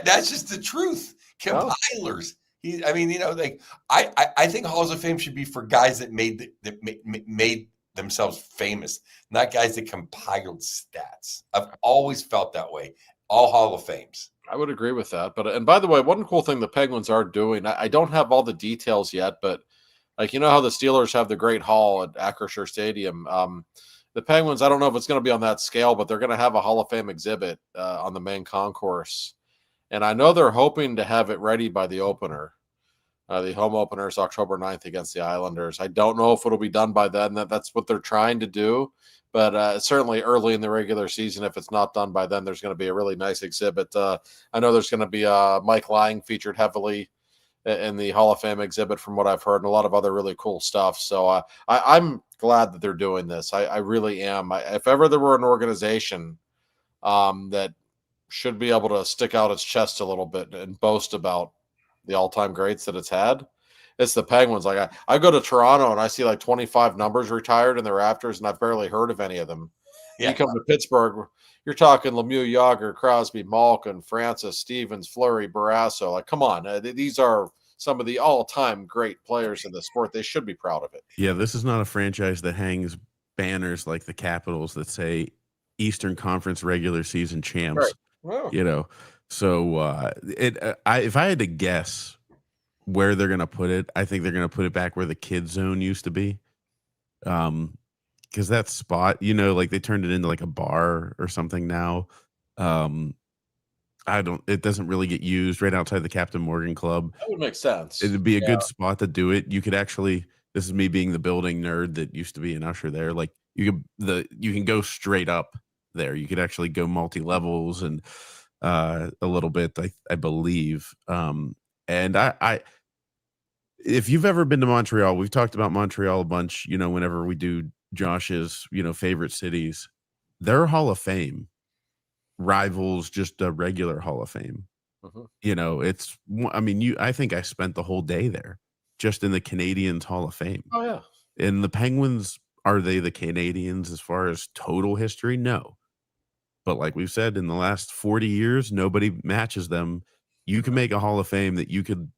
Speaker 3: That's just the truth. Compilers. I think Halls of Fame should be for guys that made themselves famous, not guys that compiled stats. I've always felt that way. All Hall of Fames.
Speaker 2: I would agree with that. But and by the way, one cool thing the Penguins are doing, I don't have all the details yet, but like how the Steelers have the Great Hall at Acrisure Stadium. The Penguins, I don't know if it's going to be on that scale, but they're going to have a Hall of Fame exhibit on the main concourse. And I know they're hoping to have it ready by the opener. The home opener is October 9th against the Islanders. I don't know if it'll be done by then. That's what they're trying to do. But certainly early in the regular season, if it's not done by then, there's going to be a really nice exhibit. I know there's going to be Mike Lang featured heavily in the Hall of Fame exhibit from what I've heard, and a lot of other really cool stuff. So I'm glad that they're doing this. I really am. If ever there were an organization that should be able to stick out its chest a little bit and boast about the all-time greats that it's had, it's the Penguins. Like I go to Toronto and I see like 25 numbers retired in the Raptors, and I've barely heard of any of them. Yeah. You come to Pittsburgh, you're talking Lemieux, Yager, Crosby, Malkin, Francis, Stevens, Fleury, Barrasso. Like, come on, these are some of the all-time great players in the sport. They should be proud of it.
Speaker 1: Yeah, this is not a franchise that hangs banners like the Capitals that say Eastern Conference regular season champs.
Speaker 2: Right. Wow.
Speaker 1: So if I had to guess where they're going to put it, I think they're going to put it back where the kid zone used to be. Because that spot, like they turned it into like a bar or something now. It doesn't really get used right outside the Captain Morgan Club.
Speaker 2: That would make sense.
Speaker 1: It'd be a good spot to do it. You could actually, this is me being the building nerd that used to be an usher there. Like you can go straight up there. You could actually go multi-levels and a little bit, I believe. And if you've ever been to Montreal, we've talked about Montreal a bunch, whenever we do Josh's, favorite cities, their Hall of Fame rivals just a regular Hall of Fame. I think I spent the whole day there just in the Canadiens Hall of Fame.
Speaker 2: Oh yeah.
Speaker 1: And the Penguins, are they the Canadiens as far as total history? No. But like we've said, in the last 40 years, nobody matches them. You can make a Hall of Fame that you could,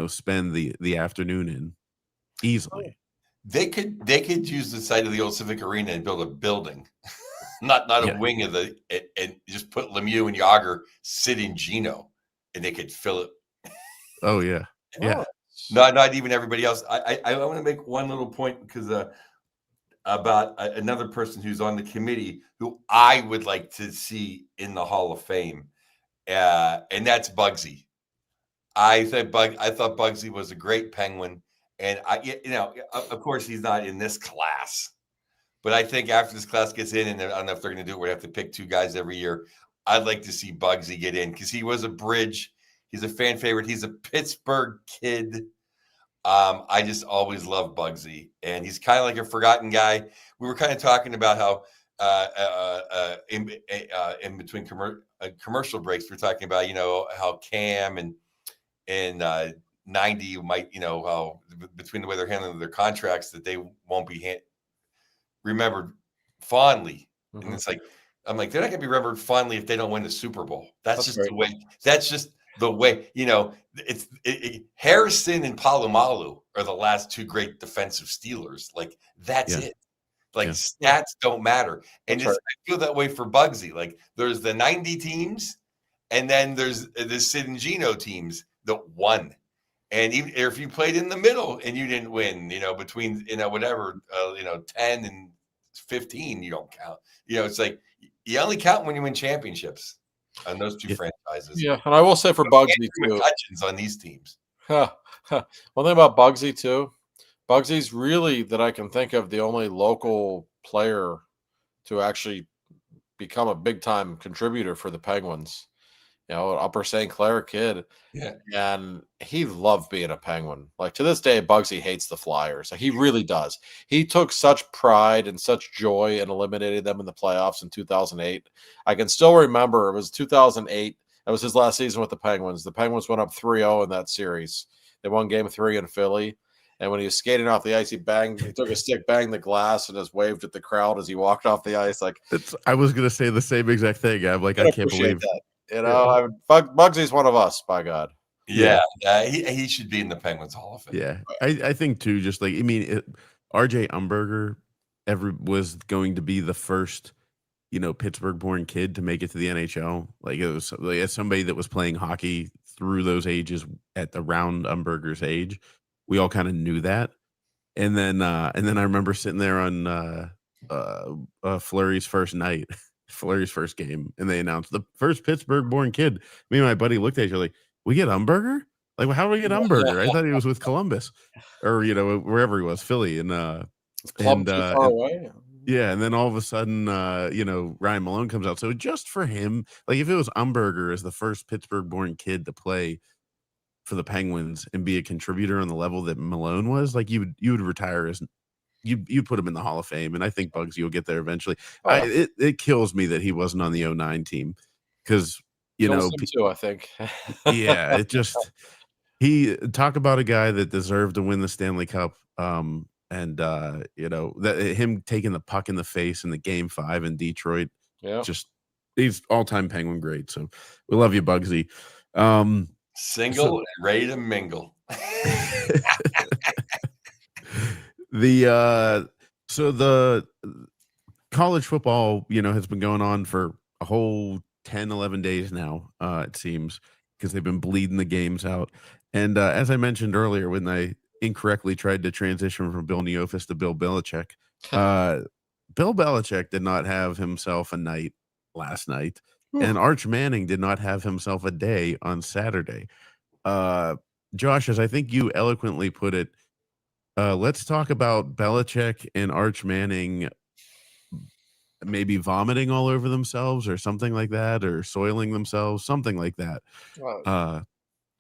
Speaker 1: spend the afternoon in easily.
Speaker 3: They could use the site of the old Civic Arena and build a building, not a wing of and just put Lemieux and Yager sit in Gino, and they could fill it.
Speaker 1: Oh yeah, yeah.
Speaker 3: Not even everybody else. I want to make one little point because about another person who's on the committee who I would like to see in the Hall of Fame, and that's Bugsy. I thought Bugsy was a great Penguin, and of course he's not in this class, but I think after this class gets in, and I don't know if they're going to do it, we have to pick 2 guys every year. I'd like to see Bugsy get in because he was a bridge. He's a fan favorite. He's a Pittsburgh kid. I just always love Bugsy, and he's kind of like a forgotten guy. We were kind of talking about how in between commercial breaks, we're talking about how Cam and 90 might how between the way they're handling their contracts that they won't be remembered fondly, and it's like I'm like they're not going to be remembered fondly if they don't win the Super Bowl. That's just the way. That's just the way, it's Harrison and Palomalu are the last 2 great defensive Steelers. Like that's it. Like stats don't matter. And I feel that way for Bugsy. Like there's the 90 teams, and then there's the Sid and Gino teams that won. And even if you played in the middle and you didn't win, between whatever 10 and 15, you don't count. It's like you only count when you win championships. On those 2 franchises.
Speaker 2: Yeah, and I will say for Bugsy too.
Speaker 3: On these teams.
Speaker 2: One thing about Bugsy too, Bugsy's really, that I can think of, the only local player to actually become a big time contributor for the Penguins. Upper St. Clair kid.
Speaker 3: Yeah.
Speaker 2: And he loved being a Penguin. Like to this day, Bugsy hates the Flyers. Like, he really does. He took such pride and such joy in eliminating them in the playoffs in 2008. I can still remember it was 2008. That was his last season with the Penguins. The Penguins went up 3-0 in that series. They won game 3 in Philly. And when he was skating off the ice, he took a stick, banged the glass, and just waved at the crowd as he walked off the ice. Like,
Speaker 1: I was gonna say the same exact thing. I'm like, I can't believe
Speaker 2: that. Bugsy's one of us, by God.
Speaker 3: Yeah, he should be in the Penguins Hall of Fame.
Speaker 1: Yeah, I think too. Just like RJ Umberger was going to be the first, Pittsburgh-born kid to make it to the NHL. Like, it was like, as somebody that was playing hockey through those ages at around Umberger's age, we all kind of knew that. And then I remember sitting there on Fleury's first night. Fleury's first game, and they announced the first Pittsburgh-born kid. Me and my buddy looked at each other like, we get Umberger? Like, how do we get Umberger? I thought he was with Columbus or, wherever he was, Philly. And,
Speaker 2: Club too far away.
Speaker 1: Yeah. And then all of a sudden, Ryan Malone comes out. So just for him, like if it was Umberger as the first Pittsburgh-born kid to play for the Penguins and be a contributor on the level that Malone was, like you would retire as you put him in the Hall of Fame, and I think Bugsy will get there eventually. It kills me that he wasn't on the 2009 team because
Speaker 2: too, I think.
Speaker 1: Yeah, it just he talk about a guy that deserved to win the Stanley Cup, and that him taking the puck in the face in the Game 5 in Detroit.
Speaker 2: Yeah,
Speaker 1: just he's all-time Penguin great. So we love you, Bugsy.
Speaker 3: Single and ready to mingle.
Speaker 1: The college football, has been going on for a whole 10, 11 days now, it seems, because they've been bleeding the games out. And as I mentioned earlier, when I incorrectly tried to transition from Bill Neofus to Bill Belichick, Bill Belichick did not have himself a night last night, and Arch Manning did not have himself a day on Saturday. Josh, as I think you eloquently put it, let's talk about Belichick and Arch Manning maybe vomiting all over themselves or something like that, or soiling themselves, something like that.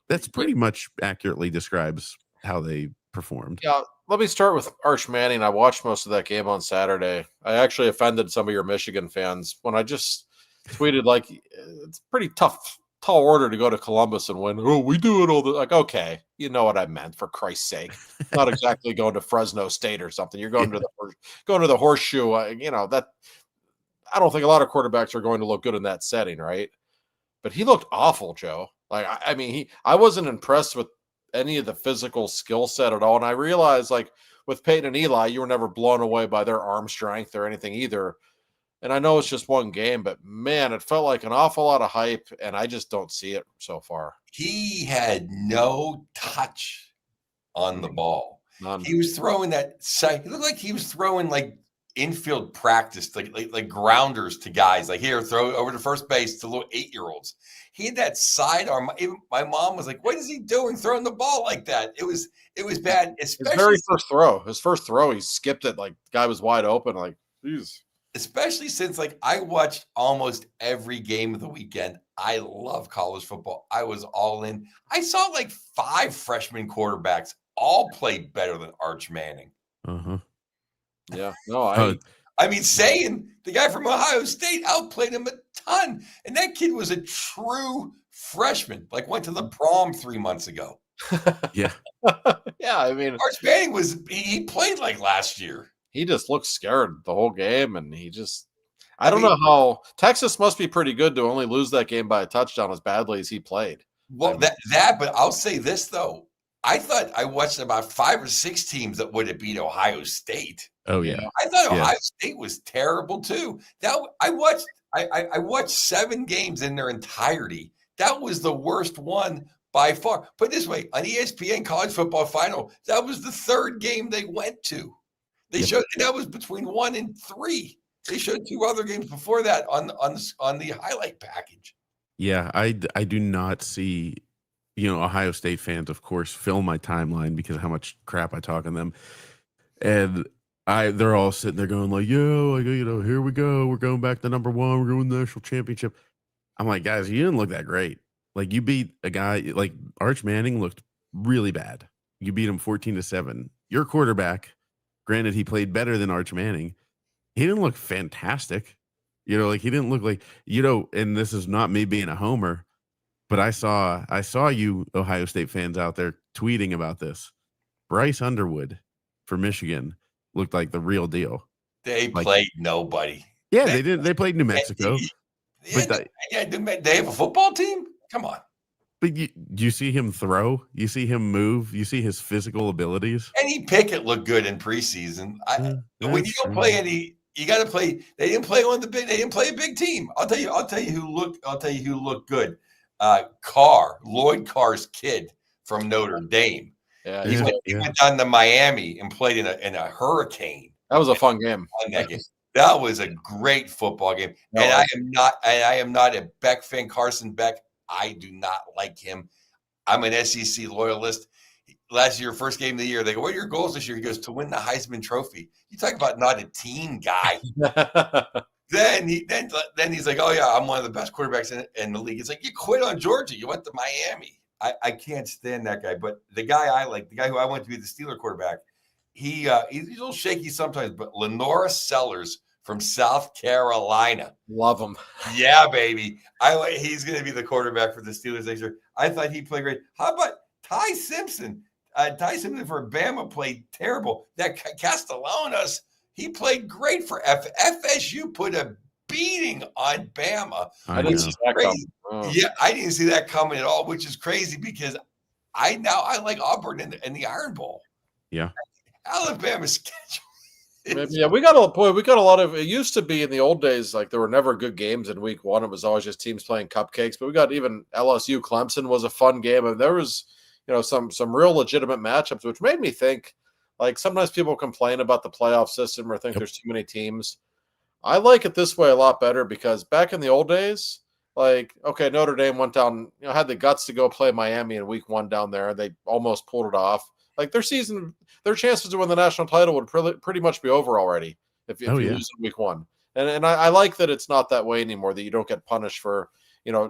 Speaker 1: That's pretty much accurately describes how they performed.
Speaker 2: Yeah, let me start with Arch Manning. I watched most of that game on Saturday. I actually offended some of your Michigan fans when I just tweeted, like, it's pretty tall order to go to Columbus and win. Oh, we do it all like, okay, you know what I meant, for Christ's sake. Not exactly going to Fresno State or something. You're going to the Horseshoe. That I don't think a lot of quarterbacks are going to look good in that setting, right? But he looked awful, Joe. Like, I wasn't impressed with any of the physical skill set at all. And I realized, like, with Peyton and Eli, you were never blown away by their arm strength or anything either. And I know it's just one game, but man, it felt like an awful lot of hype, and I just don't see it so far.
Speaker 3: He had no touch on the ball.
Speaker 2: None.
Speaker 3: He was throwing that. It looked like he was throwing like infield practice, like grounders to guys. Like, here, throw it over to first base to little 8-year-olds. He had that sidearm. Even my mom was like, "What is he doing, throwing the ball like that?" It was bad. Especially
Speaker 2: his first throw, he skipped it like the guy was wide open. Like, geez.
Speaker 3: Especially since, like, I watched almost every game of the weekend. I love college football. I was all in. I saw like 5 freshman quarterbacks all play better than Arch Manning.
Speaker 2: Yeah. No,
Speaker 3: Sayin, the guy from Ohio State, outplayed him a ton. And that kid was a true freshman, like went to the prom 3 months ago.
Speaker 1: Yeah.
Speaker 2: Yeah,
Speaker 3: Arch Manning he played like last year.
Speaker 2: He just looked scared the whole game, and I don't know how Texas must be pretty good to only lose that game by a touchdown as badly as he played.
Speaker 3: Well, but I'll say this though. I thought I watched about 5 or 6 teams that would have beat Ohio State.
Speaker 1: Oh yeah.
Speaker 3: I thought Ohio State was terrible too. I watched 7 games in their entirety. That was the worst one by far. Put it this way, on ESPN College Football Final, that was the 3rd game they went to. They showed that was between 1 and 3. They showed 2 other games before that on the highlight package.
Speaker 1: Yeah, I do not see, Ohio State fans, of course, fill my timeline because of how much crap I talk on them. And They're all sitting there going like, yo, like, here we go. We're going back to number one. We're going to the national championship. I'm like, guys, you didn't look that great. Like, you beat a guy like Arch Manning looked really bad. You beat him 14-7. Your quarterback, granted, he played better than Arch Manning. He didn't look fantastic. Like he didn't look like, and this is not me being a homer, but I saw you Ohio State fans out there tweeting about this. Bryce Underwood for Michigan looked like the real deal.
Speaker 3: They
Speaker 1: Like,
Speaker 3: played nobody.
Speaker 1: Yeah, they did. They played New Mexico.
Speaker 3: They have a football team? Come on.
Speaker 1: But you see him throw. You see him move. You see his physical abilities.
Speaker 3: Kenny Pickett looked good in preseason. When you don't play any, you got to play. They didn't play on the big. They didn't play a big team. I'll tell you who looked good. Lloyd Carr's kid from Notre Dame.
Speaker 2: Yeah,
Speaker 3: he went down to Miami and played in a hurricane.
Speaker 2: That was a fun game.
Speaker 3: That was a great football game.
Speaker 2: No,
Speaker 3: and I am not a Beck fan. Carson Beck. I do not like him. I'm an SEC loyalist. Last year, first game of the year, they go, what are your goals this year? He goes, to win the Heisman Trophy. You talk about not a team guy. Then he's like, oh, yeah, I'm one of the best quarterbacks in the league. It's like, you quit on Georgia. You went to Miami. I can't stand that guy. But the guy I like, the guy who I want to be the Steeler quarterback, he's a little shaky sometimes, but Lenora Sellers from South Carolina.
Speaker 2: Love him.
Speaker 3: Yeah, baby. He's going to be the quarterback for the Steelers next year. I thought he played great. How about Ty Simpson? Ty Simpson for Bama played terrible. That Castellanos, he played great for FSU. Put a beating on Bama.
Speaker 2: I didn't see that coming. Oh.
Speaker 3: Yeah, I didn't see that coming at all, which is crazy because I like Auburn in the Iron Bowl.
Speaker 1: Yeah,
Speaker 3: Alabama's schedule.
Speaker 2: Yeah, we got a lot of. It used to be in the old days, like there were never good games in week one. It was always just teams playing cupcakes. But we got even LSU Clemson was a fun game, and there was some real legitimate matchups, which made me think. Like sometimes people complain about the playoff system or think there's too many teams. I like it this way a lot better because back in the old days, like Notre Dame went down, had the guts to go play Miami in week one down there. They almost pulled it off. Like their chances to win the national title would pretty much be over already if you lose in week one. And I like that it's not that way anymore, that you don't get punished for,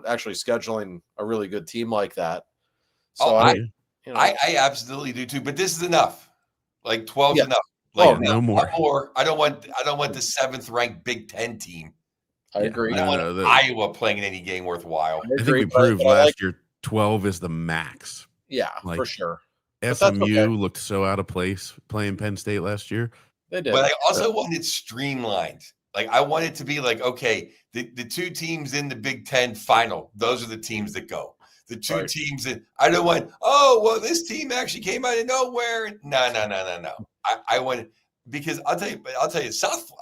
Speaker 2: actually scheduling a really good team like that. So
Speaker 3: I absolutely do too, but this is enough. Like 12 is enough. Like,
Speaker 1: no more.
Speaker 3: I don't want the 7th ranked Big Ten team.
Speaker 2: I agree.
Speaker 3: I don't want Iowa playing in any game worthwhile.
Speaker 1: I think we proved last year 12 is the max.
Speaker 2: Yeah, for sure.
Speaker 1: SMU looked so out of place playing Penn State last year.
Speaker 2: They did.
Speaker 3: But I also want it streamlined. Like I want it to be like, okay, the two teams in the Big Ten final, those are the teams that go. The two teams that I don't want, this team actually came out of nowhere. No. I want it because I'll tell you, I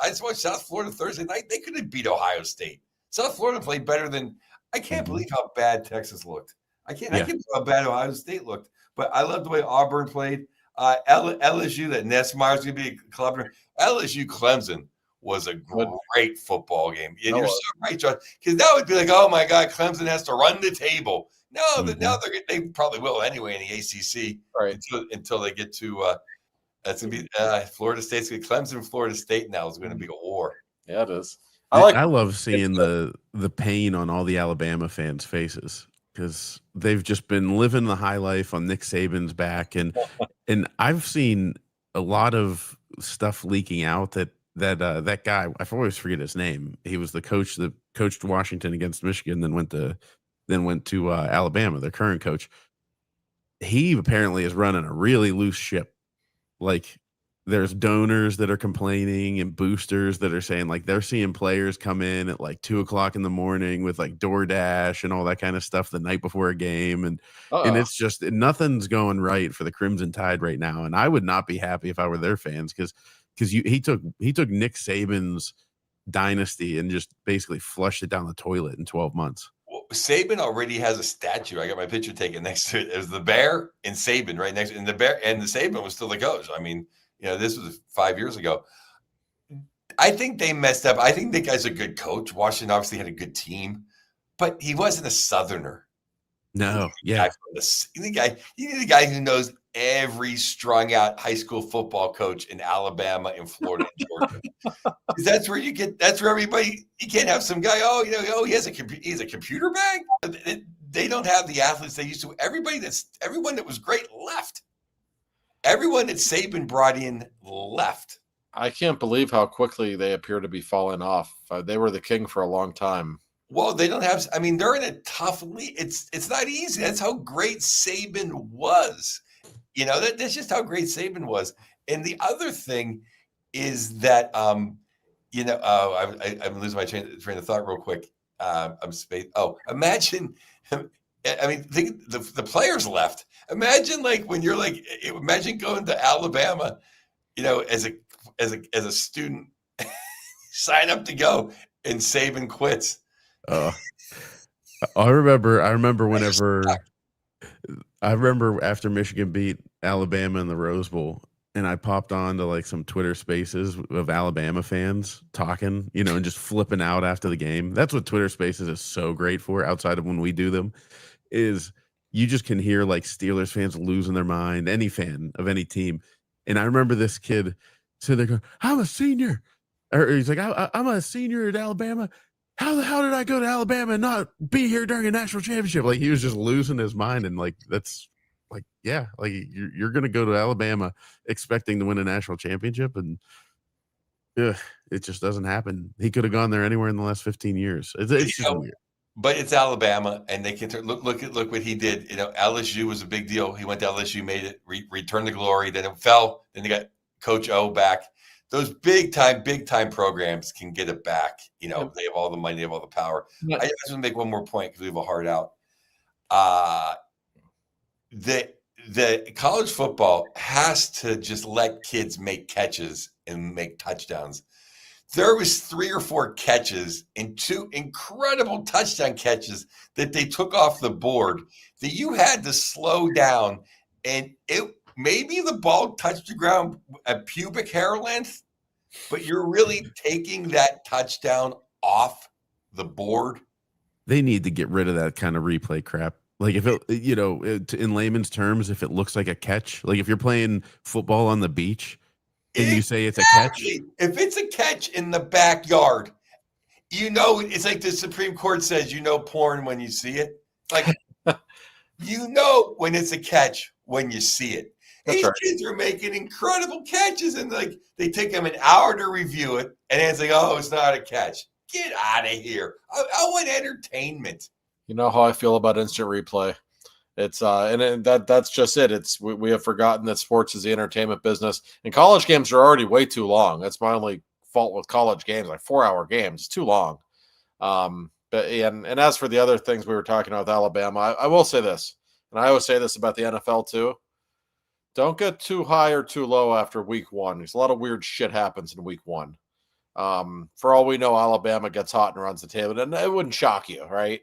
Speaker 3: just watched South Florida Thursday night. They could have beat Ohio State. South Florida played better than I can't believe how bad Texas looked. I can't believe how bad Ohio State looked. But I love the way Auburn played. LSU, that Nessmeyer's going to be a club. LSU Clemson was a great football game. And you're so right, John, because that would be like, oh my God, Clemson has to run the table. No, now they probably will anyway in the ACC until they get to that's going to be Florida State's going to Clemson. Florida State now is going to be a war.
Speaker 2: Yeah, it is.
Speaker 1: I love seeing the pain on all the Alabama fans' faces, because they've just been living the high life on Nick Saban's back. And I've seen a lot of stuff leaking out that guy, I always forget his name. He was the coach that coached Washington against Michigan, then went to Alabama, their current coach. He apparently is running a really loose ship. Like there's donors that are complaining and boosters that are saying like they're seeing players come in at like 2:00 in the morning with like DoorDash and all that kind of stuff the night before a game. And it's just, nothing's going right for the Crimson Tide right now. And I would not be happy if I were their fans, because he took Nick Saban's dynasty and just basically flushed it down the toilet in 12 months.
Speaker 3: Well, Saban already has a statue. I got my picture taken next to it. It was the bear and Saban right next to it. And the Saban was still the coach. I mean, this was 5 years ago. I think they messed up. I think the guy's a good coach. Washington obviously had a good team, but he wasn't a Southerner.
Speaker 1: No, yeah.
Speaker 3: You need a guy who knows every strung out high school football coach in Alabama and Florida and Georgia. Because that's where that's where everybody, you can't have some guy, he's a computer bag. They don't have the athletes they used to. Everyone that was great left. Everyone that Saban brought in left.
Speaker 2: I can't believe how quickly they appear to be falling off. They were the king for a long time.
Speaker 3: Well, they don't have. I mean, they're in a tough league. It's not easy. That's how great Saban was. That's just how great Saban was. And the other thing is that, I'm losing my train of thought real quick. I'm spaced. Oh, imagine. I mean, the players left. Imagine when you're imagine going to Alabama, as a student, sign up to go, and Saban quits.
Speaker 1: I remember after Michigan beat Alabama in the Rose Bowl, and I popped on to some Twitter spaces of Alabama fans talking, and just flipping out after the game. That's what Twitter spaces is so great for, outside of when we do them, is you just can hear Steelers fans losing their mind, any fan of any team. And I remember this kid sitting there going, I'm a senior. Or he's like, I'm a senior at Alabama. How the hell did I go to Alabama and not be here during a national championship? He was just losing his mind. And that's you're going to go to Alabama expecting to win a national championship. And it just doesn't happen. He could have gone there anywhere in the last 15 years. It's just weird.
Speaker 3: But it's Alabama, and they can look what he did. LSU was a big deal. He went to LSU, made it, returned to glory. Then it fell. Then they got Coach O back. Those big time programs can get it back. They have all the money, they have all the power. Yeah. I just want to make one more point because we have a hard out. The college football has to just let kids make catches and make touchdowns. There was 3 or 4 catches and 2 incredible touchdown catches that they took off the board that you had to slow down, and maybe the ball touched the ground at pubic hair length, but you're really taking that touchdown off the board.
Speaker 1: They need to get rid of that kind of replay crap. If it, in layman's terms, if it looks like a catch, if you're playing football on the beach, and you say it's a catch?
Speaker 3: If it's a catch in the backyard, it's like the Supreme Court says, porn when you see it. When it's a catch when you see it. That's These kids are making incredible catches, and they take them an hour to review it, and then it's it's not a catch. Get out of here. I want entertainment.
Speaker 2: You know how I feel about instant replay. It's that's just it. We have forgotten that sports is the entertainment business, and college games are already way too long. That's my only fault with college games, 4-hour games. It's too long. But as for the other things we were talking about with Alabama, I will say this, and I always say this about the NFL too. Don't get too high or too low after week 1. There's a lot of weird shit happens in week 1. For all we know, Alabama gets hot and runs the table, and it wouldn't shock you, right?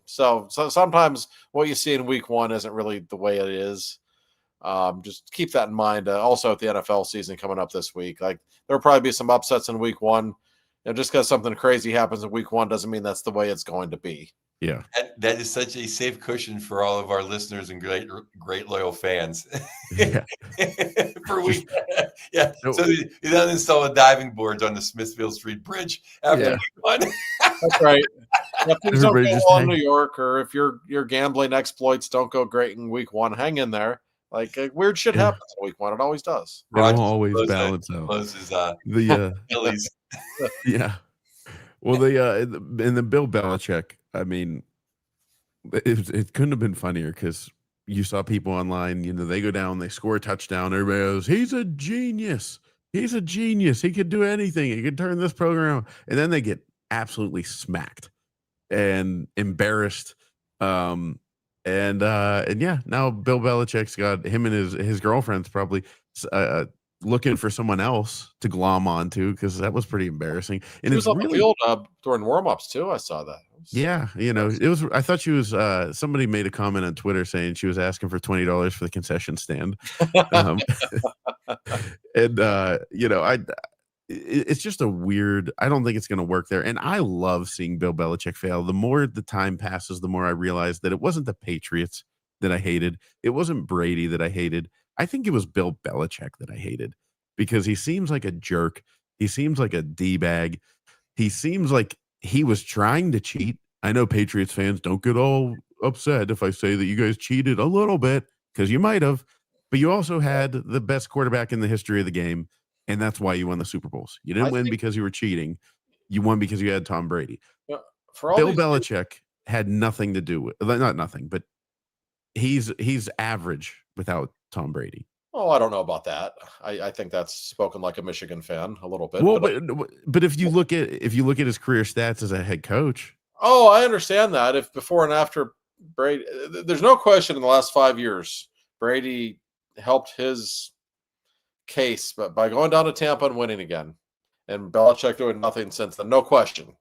Speaker 2: So sometimes what you see in week 1 isn't really the way it is. Just keep that in mind. Also at the NFL season coming up this week, there'll probably be some upsets in week 1. Just because something crazy happens in week 1 doesn't mean that's the way it's going to be.
Speaker 1: Yeah.
Speaker 3: That is such a safe cushion for all of our listeners and great loyal fans.
Speaker 1: Yeah.
Speaker 3: For week. Yeah. So you don't install the diving boards on the Smithfield Street Bridge after week 1.
Speaker 2: That's right. If things don't go well in New York, or if your gambling exploits don't go great in week 1, hang in there. Weird shit happens in week 1. It always does.
Speaker 1: It'll always balance out.
Speaker 3: Closes
Speaker 1: the
Speaker 3: Phillies.
Speaker 1: Yeah. Well, and the Bill Belichick, I mean, it couldn't have been funnier, because you saw people online, they go down, they score a touchdown, everybody goes, he's a genius. He's a genius. He could do anything. He could turn this program around. And then they get absolutely smacked and embarrassed. And now Bill Belichick's got him and his girlfriend's probably looking for someone else to glom onto, because that was pretty embarrassing. And
Speaker 2: it was on the wheel during warm-ups too. I saw that.
Speaker 1: It was. I thought she was. Somebody made a comment on Twitter saying she was asking for $20 for the concession stand. It's just a weird. I don't think it's going to work there. And I love seeing Bill Belichick fail. The more the time passes, the more I realize that it wasn't the Patriots that I hated. It wasn't Brady that I hated. I think it was Bill Belichick that I hated because he seems like a jerk. He seems like a D-bag. He seems like he was trying to cheat. I know Patriots fans don't get all upset if I say that you guys cheated a little bit because you might have, but you also had the best quarterback in the history of the game, and that's why you won the Super Bowls. You didn't win because you were cheating. You won because you had Tom Brady.
Speaker 2: For all
Speaker 1: Bill
Speaker 2: these
Speaker 1: Belichick had nothing to do with not nothing, but he's average without Tom Brady.
Speaker 2: Oh, I don't know about that. I think that's spoken like a Michigan fan a little bit.
Speaker 1: Well, but if you look at his career stats as a head coach,
Speaker 2: I understand that. If before and after Brady, there's no question in the last 5 years, Brady helped his case, but by going down to Tampa and winning again, and Belichick doing nothing since then, no question.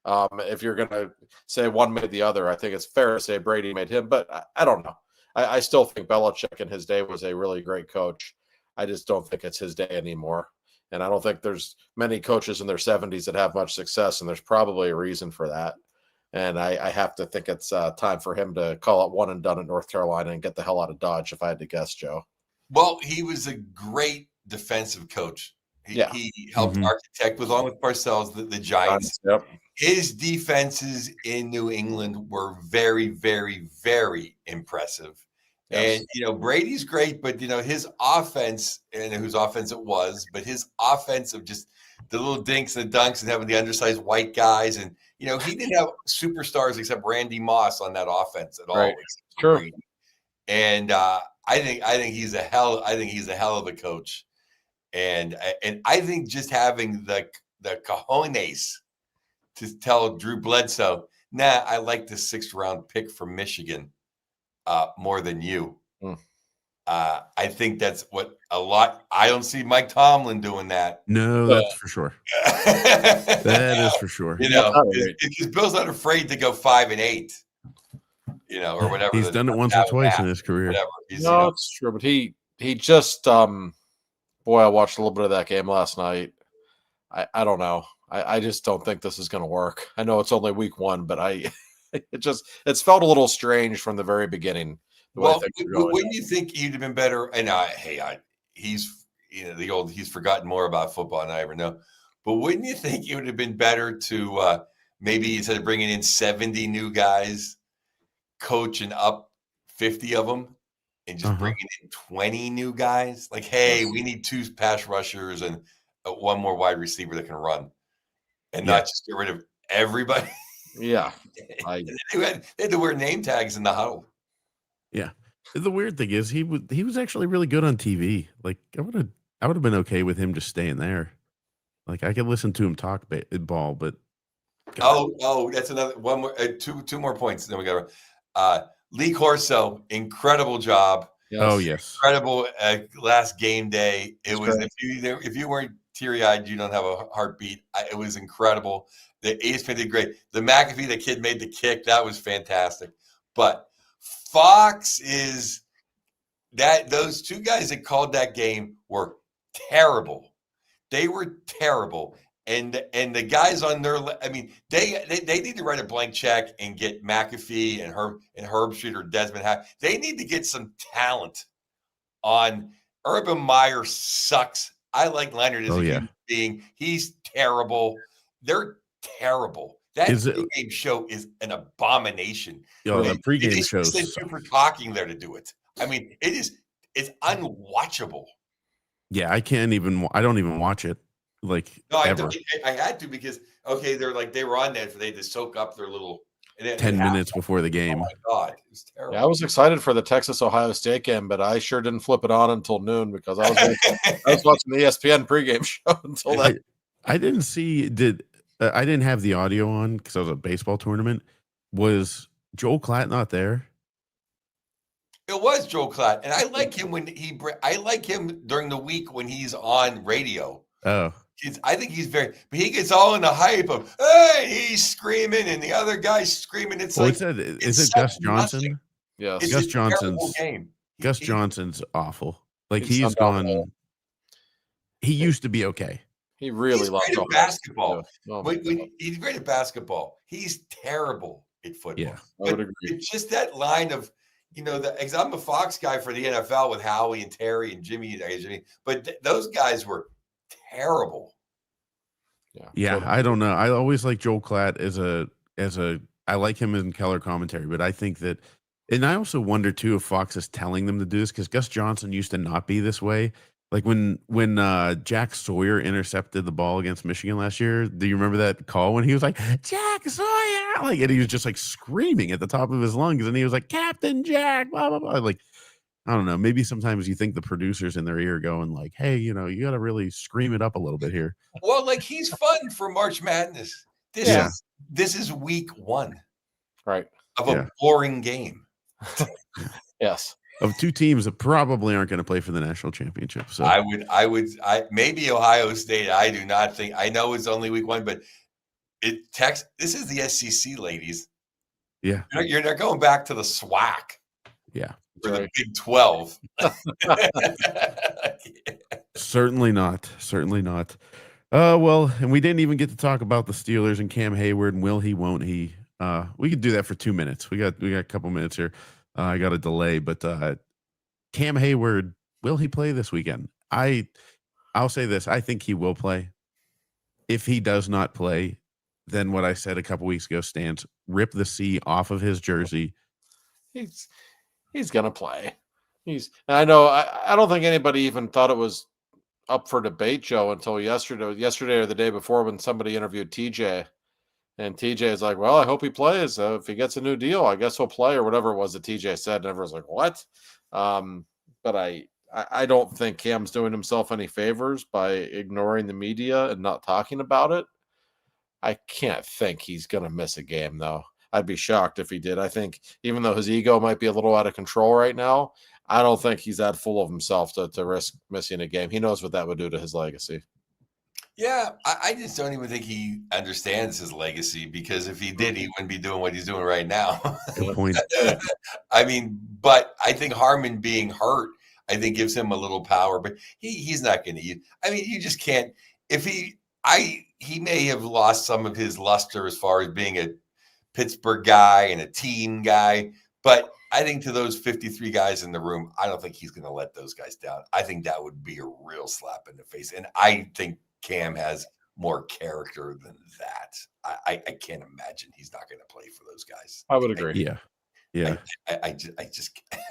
Speaker 2: If you're going to say one made the other, I think it's fair to say Brady made him, but I don't know. I still think Belichick in his day was a really great coach. I just don't think it's his day anymore. And I don't think there's many coaches in their 70s that have much success, and there's probably a reason for that. And I have to think it's time for him to call it one and done in North Carolina and get the hell out of Dodge, if I had to guess, Joe.
Speaker 3: Well, he was a great defensive coach. He helped architect, along with Parcells, the Giants.
Speaker 2: Yep.
Speaker 3: His defenses in New England were very, very, very impressive. Yes. And, Brady's great, but, his offense, and whose offense it was, but his offense of just the little dinks and the dunks and having the undersized white guys. And, he didn't have superstars except Randy Moss on that offense at all.
Speaker 2: Right. Sure.
Speaker 3: Brady. And I think he's a hell of a coach. And I think just having the cojones to tell Drew Bledsoe, I like the 6th round pick from Michigan more than you. I think that's what a lot. I don't see Mike Tomlin doing that.
Speaker 1: No, that's for sure. That is for sure.
Speaker 3: Because Bill's not afraid to go 5-8. Or whatever.
Speaker 1: He's done it once or twice in his career.
Speaker 3: Whatever.
Speaker 2: No, it's true, but he just boy, I watched a little bit of that game last night. I don't know. I just don't think this is going to work. I know it's only week 1, but it's felt a little strange from the very beginning.
Speaker 3: Well, wouldn't you think he'd have been better? And he's he's forgotten more about football than I ever know. But wouldn't you think it would have been better to maybe instead of bringing in 70 new guys, coaching up 50 of them and just bringing in 20 new guys? Like, hey, we need 2 pass rushers and 1 more wide receiver that can run, and not just get rid of everybody.
Speaker 2: Yeah,
Speaker 3: they had to wear name tags in the huddle.
Speaker 1: Yeah, the weird thing is he was actually really good on TV. Like I would have been okay with him just staying there. Like I could listen to him talk ball, but
Speaker 3: God. That's another one more two more points. Then we got Lee Corso, incredible job.
Speaker 1: Yes. Oh yes,
Speaker 3: incredible last game day. It was if you weren't teary-eyed, you don't have a heartbeat. It was incredible. The ESPN did great. The McAfee, the kid made the kick. That was fantastic. But Fox is that those 2 guys that called that game were terrible. They were terrible. And the guys on their, they need to write a blank check and get McAfee and Herbstreit or Desmond Hack. They need to get some talent on. Urban Meyer sucks. I like Leonard as a human being. He's terrible. They're terrible. That pregame show is an abomination.
Speaker 1: Yo, the pregame show.
Speaker 3: They super talking there to do it. It's unwatchable.
Speaker 1: Yeah, I don't even watch it. Like
Speaker 3: I had to because they were on there, so they had to soak up their little
Speaker 1: 10 minutes before the game.
Speaker 3: Oh my God, it was terrible.
Speaker 2: Yeah, I was excited for the Texas-Ohio State game, but I sure didn't flip it on until noon because I was watching the ESPN pregame show until then.
Speaker 1: I didn't see I didn't have the audio on because I was at a baseball tournament. Was Joel Klatt not there?
Speaker 3: It was Joel Klatt, and I like him I like him during the week when he's on radio.
Speaker 1: Oh.
Speaker 3: I think he's but he gets all in the hype of, hey, he's screaming and the other guy's screaming. It's
Speaker 1: is it Gus Johnson?
Speaker 2: Yeah,
Speaker 1: Gus Johnson's awful. Like he's gone. He used to be okay.
Speaker 2: He really loves
Speaker 3: basketball. He's great at basketball. He's terrible at football.
Speaker 1: Yeah,
Speaker 2: I would agree.
Speaker 3: It's just that line of because I'm a Fox guy for the NFL with Howie and Terry and Jimmy, but those guys were terrible.
Speaker 1: Yeah,
Speaker 2: totally.
Speaker 1: I don't know. I always like Joel Klatt I like him in color commentary, but I think that, and I also wonder too if Fox is telling them to do this because Gus Johnson used to not be this way. Like when Jack Sawyer intercepted the ball against Michigan last year, do you remember that call when he was like Jack Sawyer, like, and he was just like screaming at the top of his lungs, and he was like Captain Jack, blah blah blah. Like, I don't know. Maybe sometimes you think the producers in their ear going like, hey, you got to really scream it up a little bit here.
Speaker 3: Well, like he's fun for March Madness. This is week 1,
Speaker 2: right,
Speaker 3: of a boring game.
Speaker 2: Yes,
Speaker 1: of two teams that probably aren't going to play for the national championship. So
Speaker 3: I maybe Ohio State. I do not think. I know it's only week 1, but this is the SEC, ladies.
Speaker 1: Yeah,
Speaker 3: you're not going back to the SWAC.
Speaker 1: Yeah.
Speaker 3: For the Big 12.
Speaker 1: Certainly not. Certainly not. Well, and we didn't even get to talk about the Steelers and Cam Hayward and will he, won't he. We could do that for 2 minutes. We got a couple minutes here. I got a delay, but Cam Hayward, will he play this weekend? I'll say this. I think he will play. If he does not play, then what I said a couple weeks ago stands. Rip the C off of his jersey.
Speaker 2: He's gonna play. I know. I don't think anybody even thought it was up for debate, Joe, until yesterday or the day before when somebody interviewed TJ, and TJ is like, "Well, I hope he plays. If he gets a new deal, I guess he'll play," or whatever it was that TJ said. And everyone's like, "What?" But I don't think Cam's doing himself any favors by ignoring the media and not talking about it. I can't think he's gonna miss a game though. I'd be shocked if he did. I think even though his ego might be a little out of control right now, I don't think he's that full of himself to risk missing a game. He knows what that would do to his legacy.
Speaker 3: Yeah, I just don't even think he understands his legacy, because if he did, he wouldn't be doing what he's doing right now.
Speaker 1: Good point.
Speaker 3: I mean, but I think Harmon being hurt, I think gives him a little power, but he's not going to. I mean, you just can't. If he may have lost some of his luster as far as being a Pittsburgh guy and a team guy, but I think to those 53 guys in the room, I don't think he's going to let those guys down. I think that would be a real slap in the face. And I think Cam has more character than that. I can't imagine he's not going to play for those guys.
Speaker 2: I would agree.
Speaker 1: Yeah.
Speaker 3: I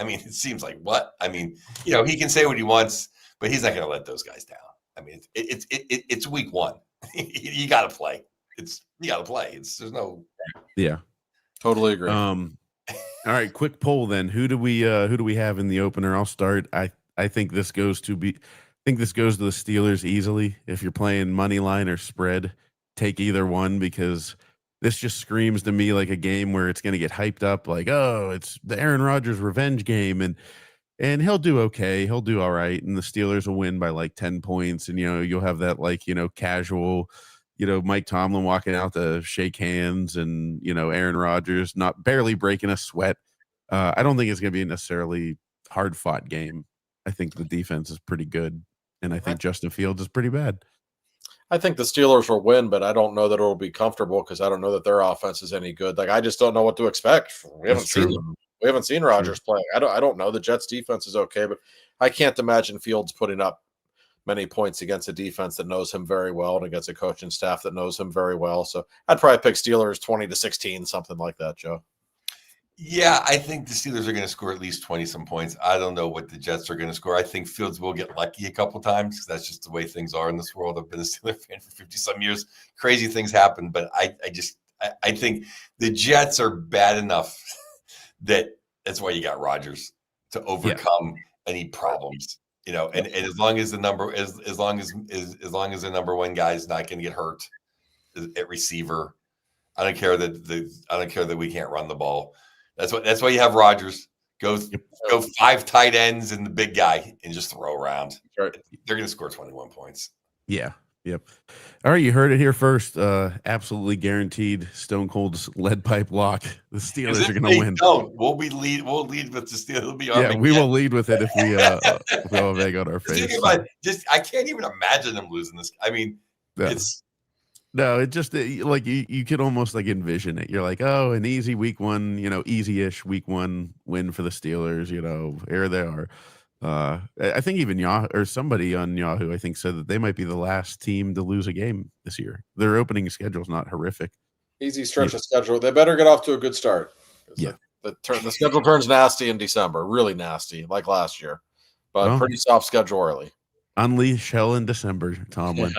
Speaker 3: mean, it seems like what? I mean, he can say what he wants, but he's not going to let those guys down. I mean, it's week 1. You got to play. You got to play. There's no.
Speaker 1: Yeah.
Speaker 2: Totally agree.
Speaker 1: All right, quick poll then. Who do we have in the opener? I'll start. I think this goes to the Steelers easily. If you're playing money line or spread, take either one, because this just screams to me like a game where it's going to get hyped up like, oh, it's the Aaron Rodgers revenge game, and he'll do okay. He'll do all right, and the Steelers will win by like 10 points, and you'll have that casual Mike Tomlin walking out to shake hands, and Aaron Rodgers barely breaking a sweat. I don't think it's going to be a necessarily hard fought game. I think the defense is pretty good, and I think Justin Fields is pretty bad.
Speaker 2: I think the Steelers will win, but I don't know that it'll be comfortable, because I don't know that their offense is any good. Like, I just don't know what to expect. We haven't seen Rodgers play. I don't know. The Jets defense is okay, but I can't imagine Fields putting up many points against a defense that knows him very well and against a coaching staff that knows him very well. So I'd probably pick Steelers 20-16, something like that, Joe.
Speaker 3: Yeah, I think the Steelers are going to score at least 20-some points. I don't know what the Jets are going to score. I think Fields will get lucky a couple times, because that's just the way things are in this world. I've been a Steelers fan for 50-some years. Crazy things happen, but I think the Jets are bad enough that's why you got Rodgers to overcome any problems. And as long as the number one guy is not going to get hurt at receiver, I don't care that we can't run the ball. That's why you have Rodgers. Go 5 tight ends and the big guy and just throw around. They're going to score 21 points.
Speaker 1: Yeah. Yep. All right, you heard it here first. Absolutely guaranteed Stone Cold's lead pipe lock. The Steelers are going to win.
Speaker 3: We'll lead with the Steelers.
Speaker 1: We will lead with it if we have egg on our face.
Speaker 3: I can't even imagine them losing this. I mean, it's
Speaker 1: No, it just like you could almost like envision it. You're like, oh, an easy week one, easy-ish week one win for the Steelers. Here they are. I think even Yahoo or somebody on Yahoo, I think, said that they might be the last team to lose a game this year. Their opening schedule is not horrific.
Speaker 2: Easy stretch of schedule. They better get off to a good start.
Speaker 1: Yeah.
Speaker 2: The schedule turns nasty in December, really nasty, like last year, but
Speaker 1: Well,
Speaker 2: pretty soft schedule early.
Speaker 1: Unleash hell in December, Tomlin.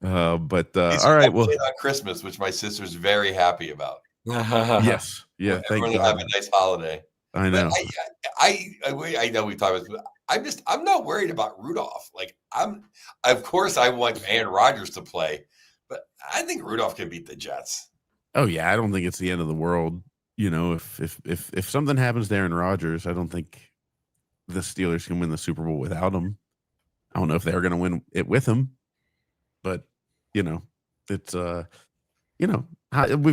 Speaker 1: But
Speaker 3: These
Speaker 1: all
Speaker 3: are
Speaker 1: right, well,
Speaker 3: played on Christmas, which my sister's very happy about.
Speaker 1: yes, yeah, thank
Speaker 3: Everyone will
Speaker 1: God.
Speaker 3: have a nice holiday.
Speaker 1: I know.
Speaker 3: But I know we talked about. I'm not worried about Rudolph. Like of course I want Aaron Rodgers to play, but I think Rudolph can beat the Jets.
Speaker 1: Oh yeah, I don't think it's the end of the world. If something happens to Aaron Rodgers, I don't think the Steelers can win the Super Bowl without him. I don't know if they're going to win it with him, but it's we've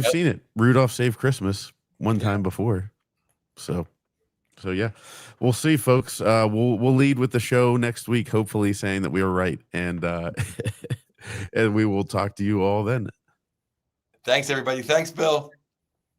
Speaker 1: seen it. Rudolph saved Christmas one time before, so yeah, we'll see, folks. We'll lead with the show next week, hopefully saying that we were right, and and we will talk to you all then.
Speaker 3: Thanks, everybody. Thanks, Bill.